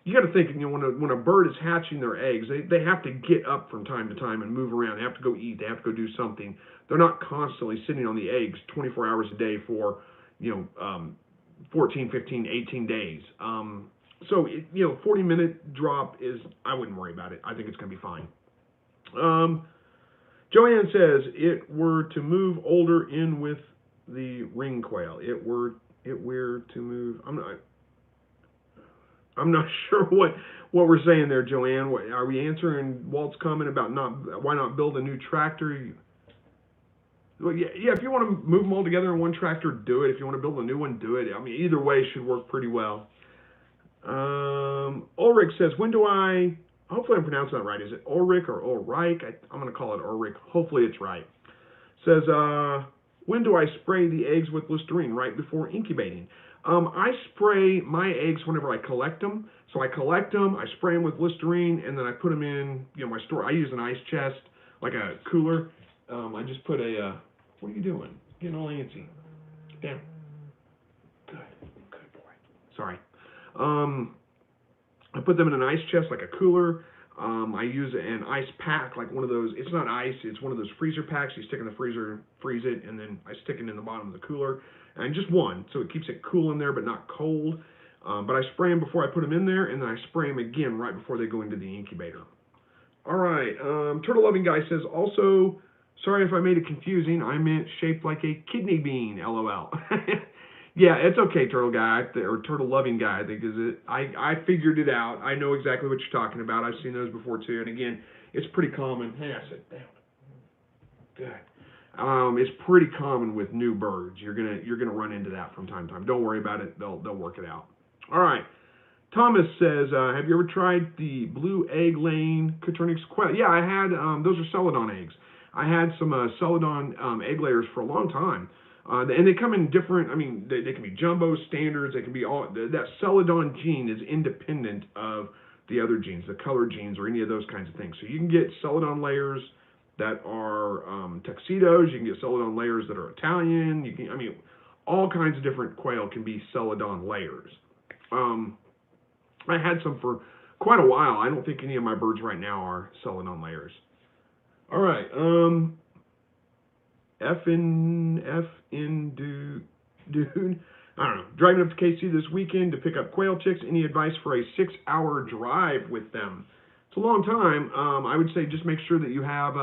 A: You got to think, when a bird is hatching their eggs, they have to get up from time to time and move around. They have to go eat. They have to go do something. They're not constantly sitting on the eggs 24 hours a day for, 14, 15, 18 days. So, 40-minute drop is, I wouldn't worry about it. I think it's going to be fine. Joanne says, it were to move older in with the ring quail. It were to move, I'm not sure what we're saying there, Joanne. Are we answering Walt's comment about why not build a new tractor? Well, yeah. If you want to move them all together in one tractor, do it. If you want to build a new one, do it. I mean, either way should work pretty well. Ulrich says, hopefully I'm pronouncing that right. Is it Ulrich or Ulrich? I'm going to call it Ulrich. Hopefully it's right. Says, when do I spray the eggs with Listerine? Right before incubating. I spray my eggs whenever I collect them. So I collect them, I spray them with Listerine, and then I put them in, my store. I use an ice chest, like a cooler. I just put what are you doing? Getting all antsy. Get down. Good boy. Sorry. I put them in an ice chest, like a cooler. I use an ice pack, like one of those. It's not ice, it's one of those freezer packs. You stick in the freezer, freeze it, and then I stick it in the bottom of the cooler. And just one, so it keeps it cool in there, but not cold. But I spray them before I put them in there, and then I spray them again right before they go into the incubator. All right, Turtle Loving Guy says, also, sorry if I made it confusing. I meant shaped like a kidney bean, LOL. Yeah, it's okay, Turtle Guy, or Turtle Loving Guy, I think is it. I figured it out. I know exactly what you're talking about. I've seen those before too. And again, it's pretty common. Hey, I sit down. Good. It's pretty common with new birds. You're gonna run into that from time to time. Don't worry about it. They'll work it out. All right. Thomas says, have you ever tried the blue egg laying Coturnix quail? Yeah, I had. Those are Celadon eggs. I had some Celadon egg layers for a long time. And they come in different, they can be jumbo, standards, they can be all, that Celadon gene is independent of the other genes, the color genes, or any of those kinds of things. So you can get Celadon layers that are tuxedos, you can get Celadon layers that are Italian, all kinds of different quail can be Celadon layers. I had some for quite a while. I don't think any of my birds right now are Celadon layers. All right, dude. I don't know. Driving up to KC this weekend to pick up quail chicks. Any advice for a 6-hour drive with them? It's a long time. I would say just make sure that you have,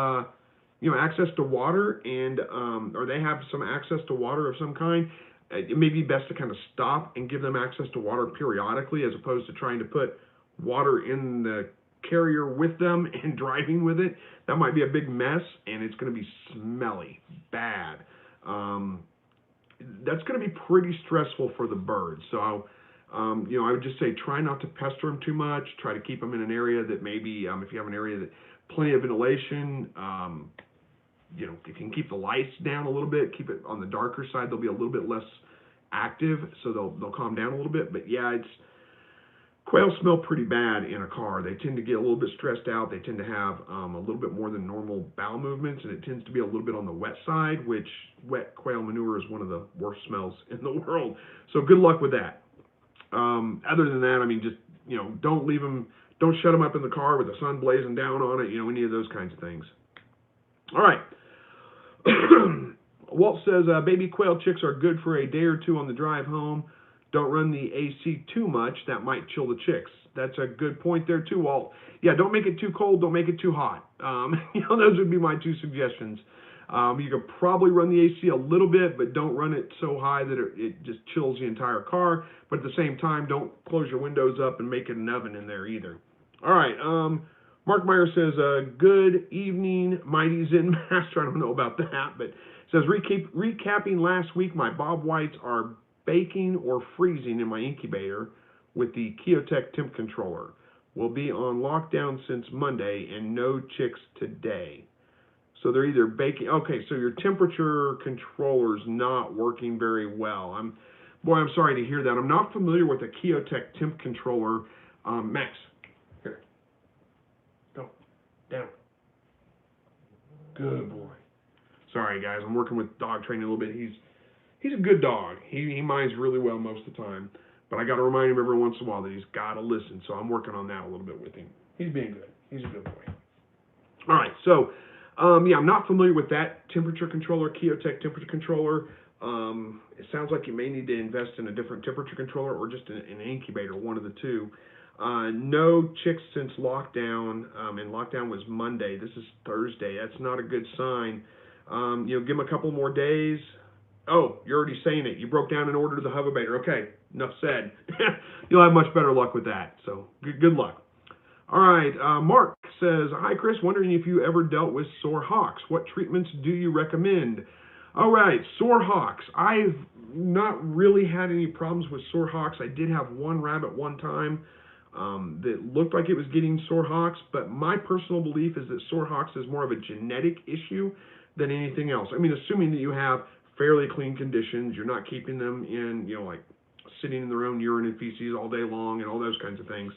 A: access to water, and or they have some access to water of some kind. It may be best to kind of stop and give them access to water periodically, as opposed to trying to put water in the carrier with them and driving with it, that might be a big mess, and it's going to be smelly, bad. That's going to be pretty stressful for the birds. So, I would just say try not to pester them too much. Try to keep them in an area that maybe, if you have an area that plenty of ventilation, if you can keep the lights down a little bit, keep it on the darker side, they'll be a little bit less active, so they'll calm down a little bit. But yeah, quail smell pretty bad in a car. They tend to get a little bit stressed out. They tend to have a little bit more than normal bowel movements, and it tends to be a little bit on the wet side, which wet quail manure is one of the worst smells in the world. So good luck with that. Other than that, just, don't leave them, don't shut them up in the car with the sun blazing down on it, any of those kinds of things. All right. Walt says, baby quail chicks are good for a day or two on the drive home. Don't run the AC too much. That might chill the chicks. That's a good point there too, Walt. Yeah, don't make it too cold. Don't make it too hot. Those would be my two suggestions. You could probably run the AC a little bit, but don't run it so high that it just chills the entire car. But at the same time, don't close your windows up and make it an oven in there either. All right. Mark Meyer says, good evening, Mighty Zen Master. I don't know about that, but says, recapping last week, my bob whites are baking or freezing in my incubator with the Keotech temp controller. Will be on lockdown since Monday and no chicks today. So they're either baking. Okay, so your temperature controller's not working very well. I'm sorry to hear that. I'm not familiar with the Keotech temp controller. Max, here, go, down. Good boy. Sorry, guys. I'm working with dog training a little bit. He's a good dog. He minds really well most of the time. But I got to remind him every once in a while that he's got to listen. So I'm working on that a little bit with him. He's being good. He's a good boy. All right. So, I'm not familiar with that temperature controller, Keotech temperature controller. It sounds like you may need to invest in a different temperature controller or just an incubator, one of the two. No chicks since lockdown, and lockdown was Monday. This is Thursday. That's not a good sign. Give them a couple more days. Oh, you're already saying it. You broke down and ordered the hoverbaiter. Okay, enough said. You'll have much better luck with that. So good luck. All right, Mark says, hi, Chris. Wondering if you ever dealt with sore hawks. What treatments do you recommend? All right, sore hawks. I've not really had any problems with sore hawks. I did have one rabbit one time that looked like it was getting sore hawks, but my personal belief is that sore hawks is more of a genetic issue than anything else. Assuming that you have fairly clean conditions, you're not keeping them in, like sitting in their own urine and feces all day long and all those kinds of things.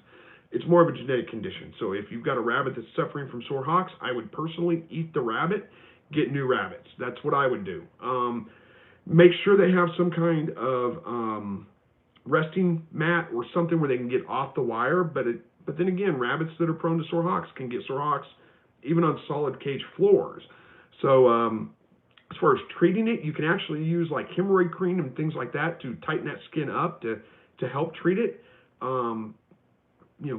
A: It's more of a genetic condition. So if you've got a rabbit that's suffering from sore hawks, I would personally eat the rabbit, get new rabbits. That's what I would do. Make sure they have some kind of resting mat or something where they can get off the wire. But then again, rabbits that are prone to sore hawks can get sore hawks even on solid cage floors. So as far as treating it, you can actually use like hemorrhoid cream and things like that to tighten that skin up to help treat it.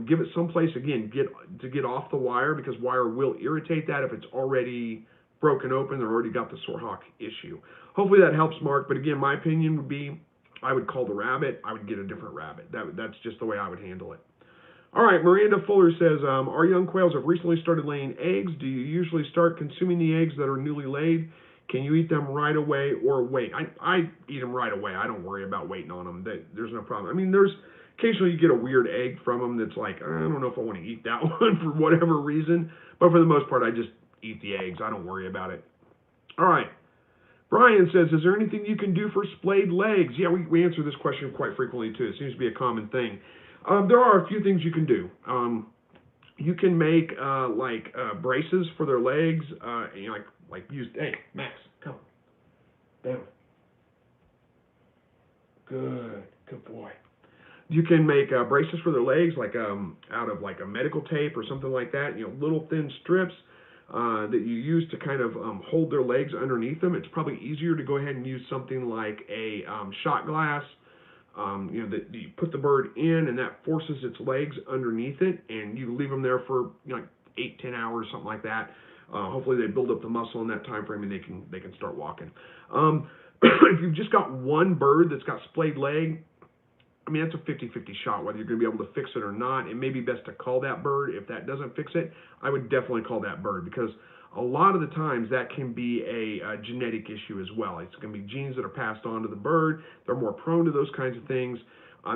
A: Give it someplace, again, get off the wire, because wire will irritate that if it's already broken open or already got the sore hawk issue. Hopefully that helps, Mark. But again, my opinion would be I would call the rabbit. I would get a different rabbit. That's just the way I would handle it. All right, Miranda Fuller says, our young quails have recently started laying eggs. Do you usually start consuming the eggs that are newly laid? Can you eat them right away or wait? I eat them right away. I don't worry about waiting on them. There's no problem. There's occasionally you get a weird egg from them that's like, I don't know if I want to eat that one for whatever reason. But for the most part, I just eat the eggs. I don't worry about it. All right. Brian says, is there anything you can do for splayed legs? Yeah, we answer this question quite frequently, too. It seems to be a common thing. There are a few things you can do. You can make braces for their legs. Hey, Max, come down. Good boy. You can make braces for their legs, out of a medical tape or something like that. Little thin strips that you use to kind of hold their legs underneath them. It's probably easier to go ahead and use something like a shot glass. That you put the bird in, and that forces its legs underneath it, and you leave them there for 8-10 hours, something like that. Hopefully they build up the muscle in that time frame, and they can start walking. If you've just got one bird that's got splayed leg, I mean, that's a 50-50 shot whether you're going to be able to fix it or not. It may be best to call that bird. If that doesn't fix it, I would definitely call that bird, because a lot of the times that can be a genetic issue as well. It's going to be genes that are passed on to the bird. They're more prone to those kinds of things.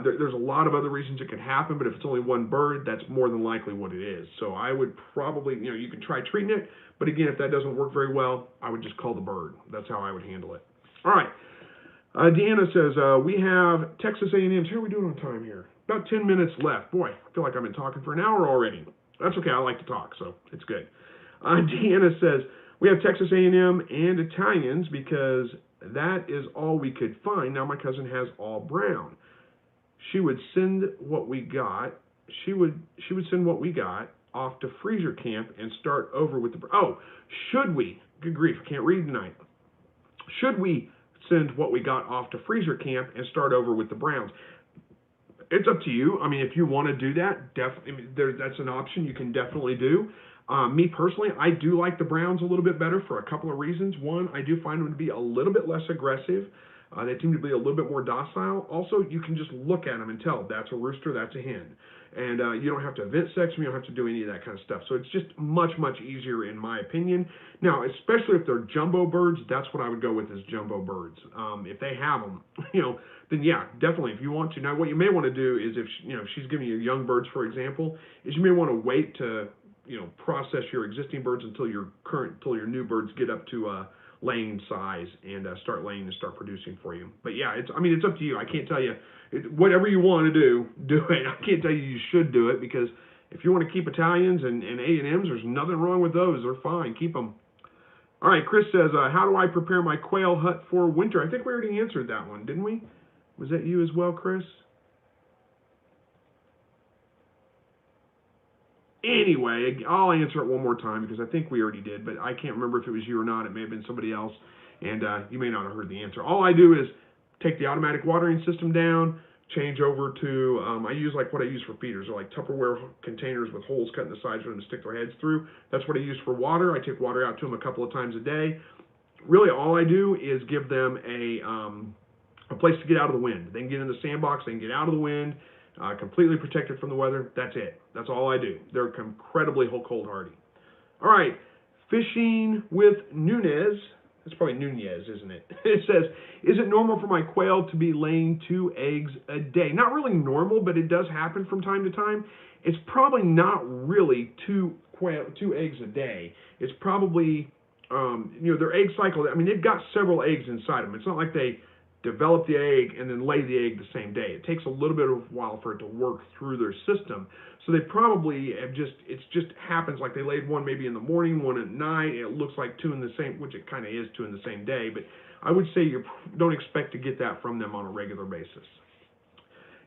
A: There's a lot of other reasons it could happen, but if it's only one bird, that's more than likely what it is. So I would probably, you can try treating it, but again, if that doesn't work very well, I would just call the bird. That's how I would handle it. All right. Deanna says, we have Texas A&M's. How are we doing on time here? About 10 minutes left. Boy, I feel like I've been talking for an hour already. That's okay. I like to talk, so it's good. Deanna says, we have Texas A&M and Italians because that is all we could find. Now my cousin has all brown. She would send what we got. She would send what we got off to freezer camp and start over with the. Oh, should we? Good grief, I can't read tonight. Should we send what we got off to freezer camp and start over with the browns? It's up to you. I mean, if you want to do that, definitely, that's an option you can definitely do. Me personally, I do like the browns a little bit better for a couple of reasons. One, I do find them to be a little bit less aggressive. They seem to be a little bit more docile. Also, you can just look at them and tell that's a rooster, that's a hen. And you don't have to event sex them, you don't have to do any of that kind of stuff. So it's just much, much easier in my opinion. Now, especially if they're jumbo birds, that's what I would go with is jumbo birds. If they have them, then yeah, definitely if you want to. Now, what you may want to do is if she's giving you young birds, for example, is you may want to wait to process your existing birds until your new birds get up to laying size and start laying and start producing for you. But yeah, it's up to you. I can't tell you whatever you want to do it. I can't tell you should do it, because if you want to keep Italians and A&Ms, there's nothing wrong with those. They're fine. Keep them. All right, Chris says, how do I prepare my quail hut for winter? I think we already answered that one, didn't we? Was that you as well, Chris? Anyway, I'll answer it one more time because I think we already did, but I can't remember if it was you or not. It may have been somebody else, and you may not have heard the answer. All I do is take the automatic watering system down, change over to, I use like what I use for feeders, or like Tupperware containers with holes cut in the sides for them to stick their heads through. That's what I use for water. I take water out to them a couple of times a day. Really, all I do is give them a place to get out of the wind. They can get in the sandbox, they can get out of the wind, completely protected from the weather. That's it. That's all I do. They're incredibly cold hardy. All right, fishing with Nunez. It's probably Nunez, isn't it? It says, is it normal for my quail to be laying 2 eggs a day? Not really normal, but it does happen from time to time. It's probably not really 2 eggs a day. It's probably, their egg cycle. I mean, they've got several eggs inside them. It's not like they develop the egg and then lay the egg the same day. It takes a little bit of a while for it to work through their system. So they probably have it just happens like they laid one maybe in the morning, one at night, and it looks like 2 in the same, which it kind of is 2 in the same day, but I would say you don't expect to get that from them on a regular basis.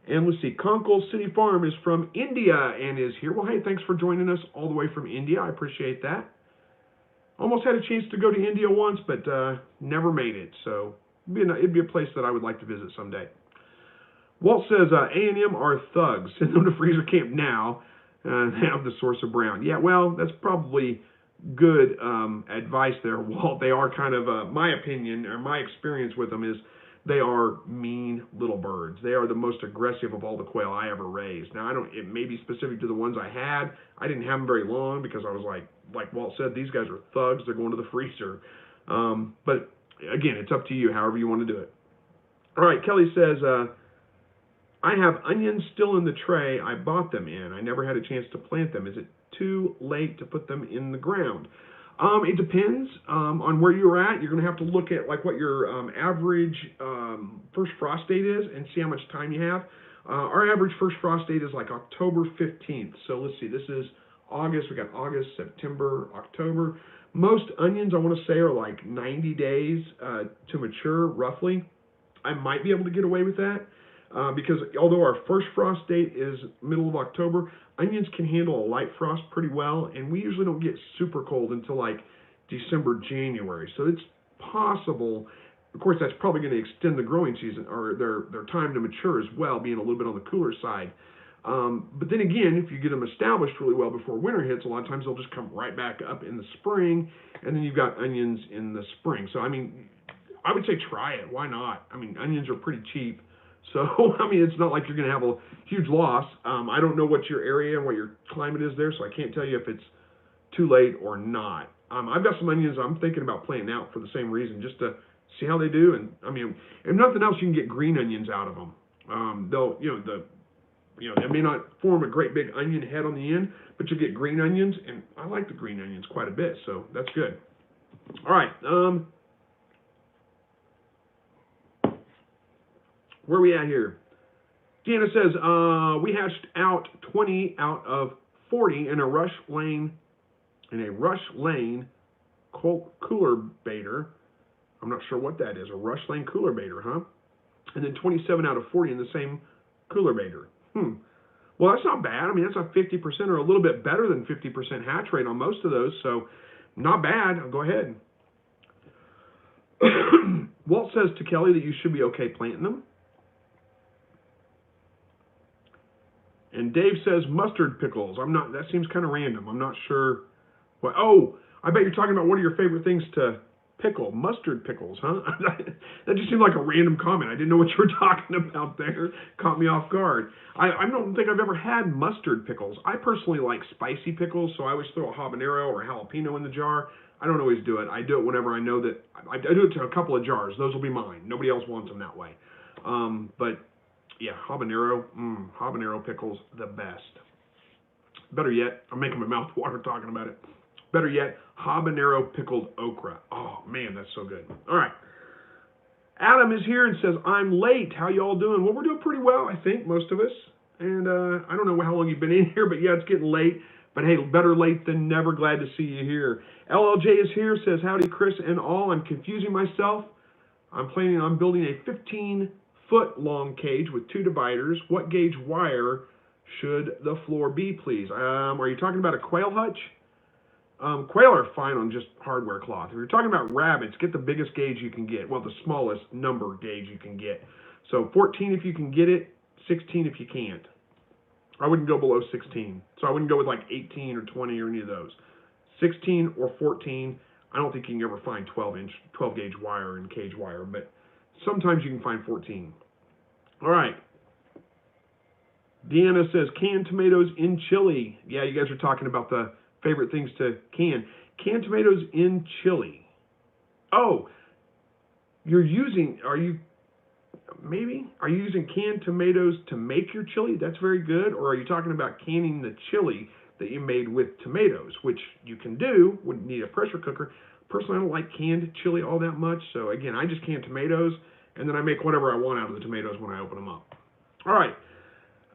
A: And let's see, Conkle City Farm is from India and is here. Well, hey, thanks for joining us all the way from India. I appreciate that. Almost had a chance to go to India once, but never made it, so it'd be a place that I would like to visit someday. Walt says, A&M are thugs. Send them to freezer camp now and have the source of brown. Yeah, well, that's probably good advice there, Walt. They are kind of, my opinion, or my experience with them is they are mean little birds. They are the most aggressive of all the quail I ever raised. Now, it may be specific to the ones I had. I didn't have them very long because I was like Walt said, these guys are thugs. They're going to the freezer. But again, it's up to you, however you want to do it. All right, Kelly says, I have onions still in the tray I bought them in. I never had a chance to plant them. Is it too late to put them in the ground? It depends on where you're at. You're going to have to look at like what your average first frost date is and see how much time you have. Our average first frost date is like October 15th. So let's see, this is August. We got August, September, October. Most onions, I want to say, are like 90 days to mature, roughly. I might be able to get away with that because although our first frost date is middle of October, onions can handle a light frost pretty well, and we usually don't get super cold until like December, January. So it's possible. Of course, that's probably going to extend the growing season or their time to mature as well, being a little bit on the cooler side. But then again, if you get them established really well before winter hits, a lot of times they'll just come right back up in the spring, and then you've got onions in the spring. So, I mean, I would say try it. Why not? I mean, onions are pretty cheap. So, I mean, it's not like you're going to have a huge loss. I don't know what your area and what your climate is there, so I can't tell you if it's too late or not. I've got some onions I'm thinking about planting out for the same reason, just to see how they do. And I mean, if nothing else, you can get green onions out of them. They'll, they may not form a great big onion head on the end, but you get green onions, and I like the green onions quite a bit, so that's good. All right. Where are we at here? Deanna says, we hatched out 20 out of 40 in a rush lane cooler baiter. I'm not sure what that is, a rush lane cooler baiter, huh? And then 27 out of 40 in the same cooler baiter. Well, that's not bad. I mean, that's a 50% or a little bit better than 50% hatch rate on most of those, so not bad. I'll go ahead. Walt says to Kelly that you should be okay planting them. And Dave says mustard pickles. That seems kind of random. I'm not sure. What, I bet you're talking about one of your favorite things to pickle. Mustard pickles, huh? That just seemed like a random comment. I didn't know what you were talking about there. Caught me off guard. I don't think I've ever had mustard pickles. I personally like spicy pickles, so I always throw a habanero or a jalapeno in the jar. I don't always do it. I do it whenever I know that. I do it to a couple of jars. Those will be mine. Nobody else wants them that way. But yeah, habanero pickles, the best. Better yet, I'm making my mouth water talking about it. Better yet, habanero pickled okra. Oh, man, that's so good. All right. Adam is here and says, I'm late. How y'all doing? Well, we're doing pretty well, I think, most of us. And I don't know how long you've been in here, but yeah, it's getting late. But hey, better late than never. Glad to see you here. LLJ is here, says, howdy, Chris and all. I'm confusing myself. I'm planning on building a 15-foot long cage with 2 dividers. What gauge wire should the floor be, please? Are you talking about a quail hutch? Quail are fine on just hardware cloth. If you're talking about rabbits, get the biggest gauge you can get. Well, the smallest number gauge you can get. So 14 if you can get it, 16 if you can't. I wouldn't go below 16. So I wouldn't go with like 18 or 20 or any of those. 16 or 14, I don't think you can ever find 12 gauge wire and cage wire, but sometimes you can find 14. All right. Deanna says, canned tomatoes in chili. Yeah, you guys are talking about the favorite things to can. Canned tomatoes in chili. Oh, are you using canned tomatoes to make your chili? That's very good. Or are you talking about canning the chili that you made with tomatoes, which you can do, wouldn't need a pressure cooker. Personally, I don't like canned chili all that much. So again, I just can tomatoes, and then I make whatever I want out of the tomatoes when I open them up. All right.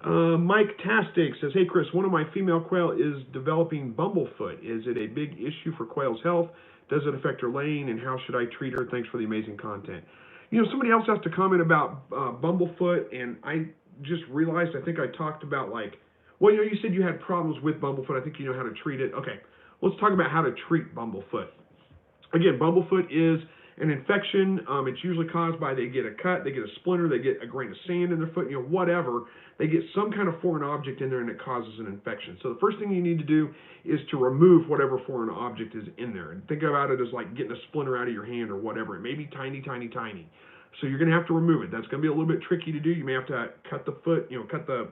A: Mike Tastic says, hey, Chris, one of my female quail is developing bumblefoot. Is it a big issue for quail's health? Does it affect her laying, and how should I treat her? Thanks for the amazing content. You know, somebody else has to comment about bumblefoot, and I just realized, I think I talked about well, you know, you said you had problems with bumblefoot. I think you know how to treat it. Okay, let's talk about how to treat bumblefoot. Again, bumblefoot is an infection. It's usually caused by they get a cut, they get a splinter, they get a grain of sand in their foot, you know, whatever. They get some kind of foreign object in there and it causes an infection. So the first thing you need to do is to remove whatever foreign object is in there. And think about it as like getting a splinter out of your hand or whatever. It may be tiny, tiny, tiny. So you're going to have to remove it. That's going to be a little bit tricky to do. You may have to cut the foot, you know, cut the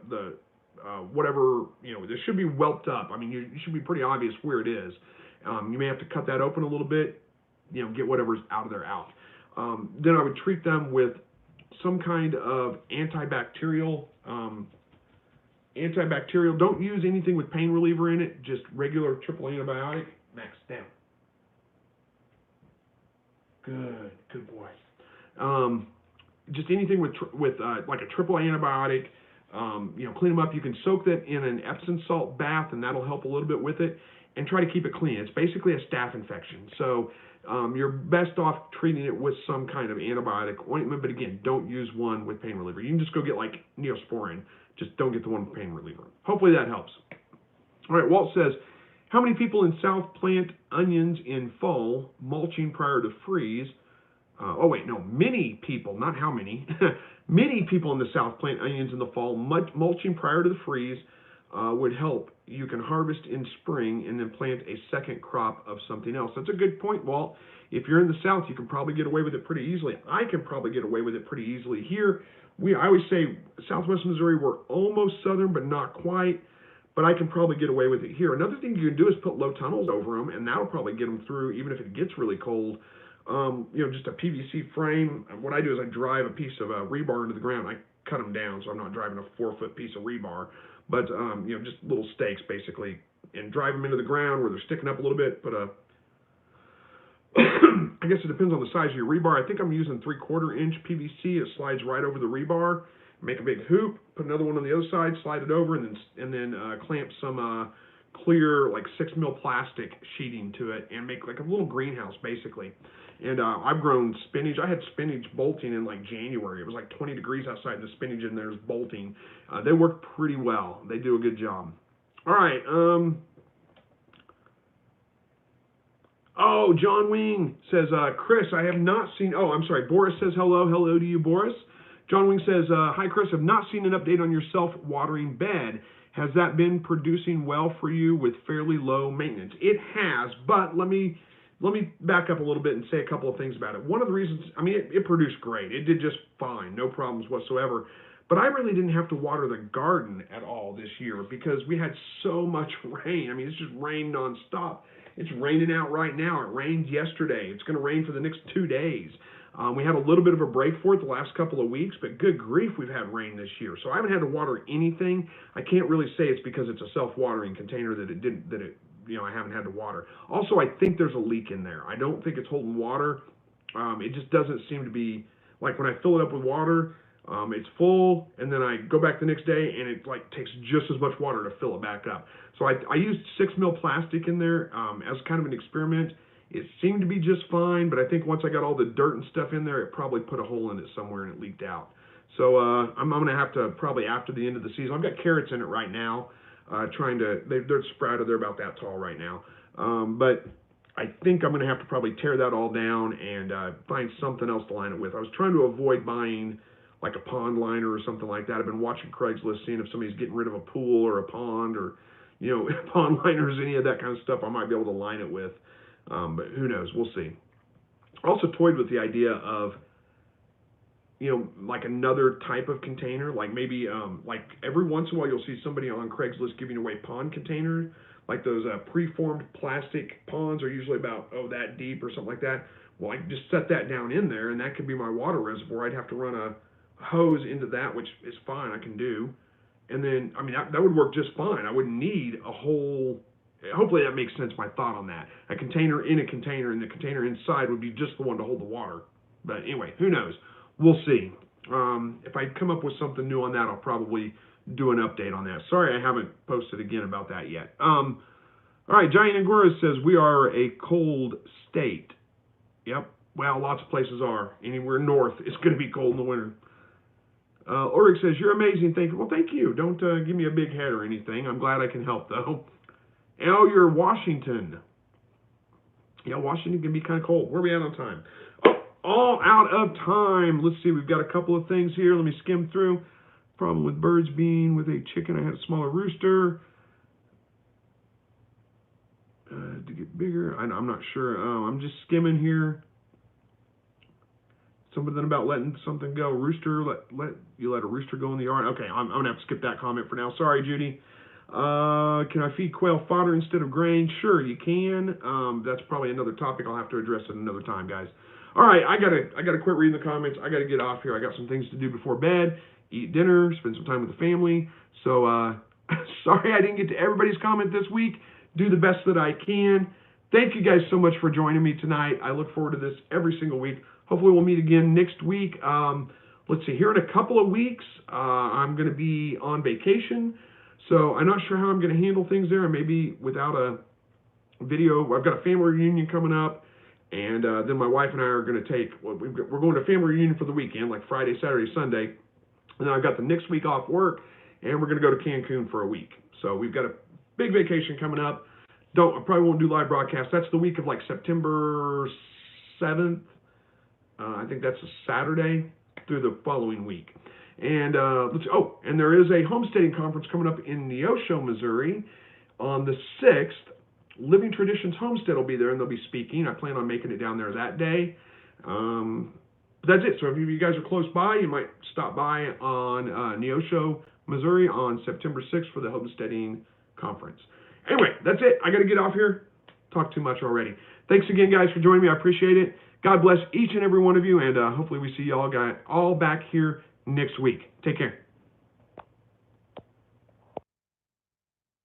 A: whatever, you know, this should be whelped up. I mean, you should be pretty obvious where it is. You may have to cut that open a little bit, you know, get whatever's out of there out. Then I would treat them with some kind of antibacterial. Don't use anything with pain reliever in it, just regular triple antibiotic. Max, down. Good boy. Just anything with like a triple antibiotic. You know, clean them up. You can soak that in an Epsom salt bath, and that'll help a little bit with it. And try to keep it clean. It's basically a staph infection. So you're best off treating it with some kind of antibiotic ointment. But again, don't use one with pain reliever. You can just go get like Neosporin. Just don't get the one with pain reliever. Hopefully that helps. All right, Walt says, how many people in South plant onions in fall, mulching prior to freeze? Many people, not how many. Many people in the South plant onions in the fall, mulching prior to the freeze. would help. You can harvest in spring and then plant a second crop of something else. That's a good point, Walt. If you're in the South, you can probably get away with it pretty easily. I can probably get away with it pretty easily. Here, I always say Southwest Missouri, we're almost southern, but not quite. But I can probably get away with it here. Another thing you can do is put low tunnels over them, and that'll probably get them through, even if it gets really cold. Just a PVC frame. What I do is I drive a piece of rebar into the ground. I cut them down, so I'm not driving a 4-foot piece of rebar, but just little stakes basically, and drive them into the ground where they're sticking up a little bit. Put a I guess it depends on the size of your rebar. I think I'm using 3/4 inch PVC. It slides right over the rebar. Make a big hoop. Put another one on the other side. Slide it over, and then clamp some clear like 6 mil plastic sheeting to it, and make like a little greenhouse basically. And I've grown spinach. I had spinach bolting in like January. It was like 20 degrees outside, and the spinach in there is bolting. They work pretty well. They do a good job. All right. Oh, John Wing says, Chris, I have not seen, oh, I'm sorry, Boris says hello. Hello to you, Boris. John Wing says, hi, Chris, I've not seen an update on your self-watering bed. Has that been producing well for you with fairly low maintenance? It has, but let me back up a little bit and say a couple of things about it. One of the reasons, it produced great. It did just fine, no problems whatsoever. But I really didn't have to water the garden at all this year because we had so much rain. It's just rained nonstop. It's raining out right now. It rained yesterday. It's going to rain for the next 2 days. We had a little bit of a break for it the last couple of weeks, but good grief, we've had rain this year. So I haven't had to water anything. I can't really say it's because it's a self-watering container that I haven't had to water. Also, I think there's a leak in there. I don't think it's holding water. It just doesn't seem to be, like when I fill it up with water, it's full, and then I go back the next day, and it takes just as much water to fill it back up. So I used 6 mil plastic in there as kind of an experiment. It seemed to be just fine, but I think once I got all the dirt and stuff in there, it probably put a hole in it somewhere and it leaked out. So I'm going to have to probably after the end of the season. I've got carrots in it right now, they're sprouted. They're about that tall right now. But I think I'm going to have to probably tear that all down and find something else to line it with. I was trying to avoid buying like a pond liner or something like that. I've been watching Craigslist, seeing if somebody's getting rid of a pool or a pond or, pond liners, any of that kind of stuff I might be able to line it with. But who knows? We'll see. I also toyed with the idea of, like another type of container, like maybe, like every once in a while you'll see somebody on Craigslist giving away pond containers, like those preformed plastic ponds are usually about, that deep or something like that. Well, I can just set that down in there, and that could be my water reservoir. I'd have to run a hose into that, which is fine, I can do. And then, that would work just fine. I wouldn't need a whole, hopefully that makes sense, my thought on that. A container in a container, and the container inside would be just the one to hold the water. But anyway, who knows? We'll see. If I come up with something new on that, I'll probably do an update on that. Sorry I haven't posted again about that yet. All right, Giant Angora says, we are a cold state. Yep, well, lots of places are. Anywhere north, it's going to be cold in the winter. Ulrich says, you're amazing. Thank you. Well, thank you. Don't give me a big head or anything. I'm glad I can help, though. Oh, you're Washington. Yeah, Washington can be kind of cold. Where are we at on time? Oh, all out of time. Let's see. We've got a couple of things here. Let me skim through. Problem with birds being with a chicken. I had a smaller rooster. To get bigger. I'm not sure. I'm just skimming here. Something about letting something go. Rooster, let a rooster go in the yard. Okay, I'm gonna have to skip that comment for now. Sorry, Judy. Can I feed quail fodder instead of grain? Sure, you can. That's probably another topic I'll have to address at another time, guys. All right, I gotta quit reading the comments. I gotta get off here. I got some things to do before bed. Eat dinner. Spend some time with the family. So sorry I didn't get to everybody's comment this week. Do the best that I can. Thank you guys so much for joining me tonight. I look forward to this every single week. Hopefully we'll meet again next week. Let's see, here in a couple of weeks, I'm going to be on vacation. So I'm not sure how I'm going to handle things there. Maybe without a video. I've got a family reunion coming up. And then my wife and I are going to we're going to family reunion for the weekend, like Friday, Saturday, Sunday. And then I've got the next week off work. And we're going to go to Cancun for a week. So we've got a big vacation coming up. I probably won't do live broadcasts. That's the week of like September 7th. I think that's a Saturday through the following week. And and there is a homesteading conference coming up in Neosho, Missouri on the 6th. Living Traditions Homestead will be there, and they'll be speaking. I plan on making it down there that day. But that's it. So if you guys are close by, you might stop by on Neosho, Missouri on September 6th for the homesteading conference. Anyway, that's it. I got to get off here. Talked too much already. Thanks again, guys, for joining me. I appreciate it. God bless each and every one of you, and hopefully we see you all back here next week. Take care.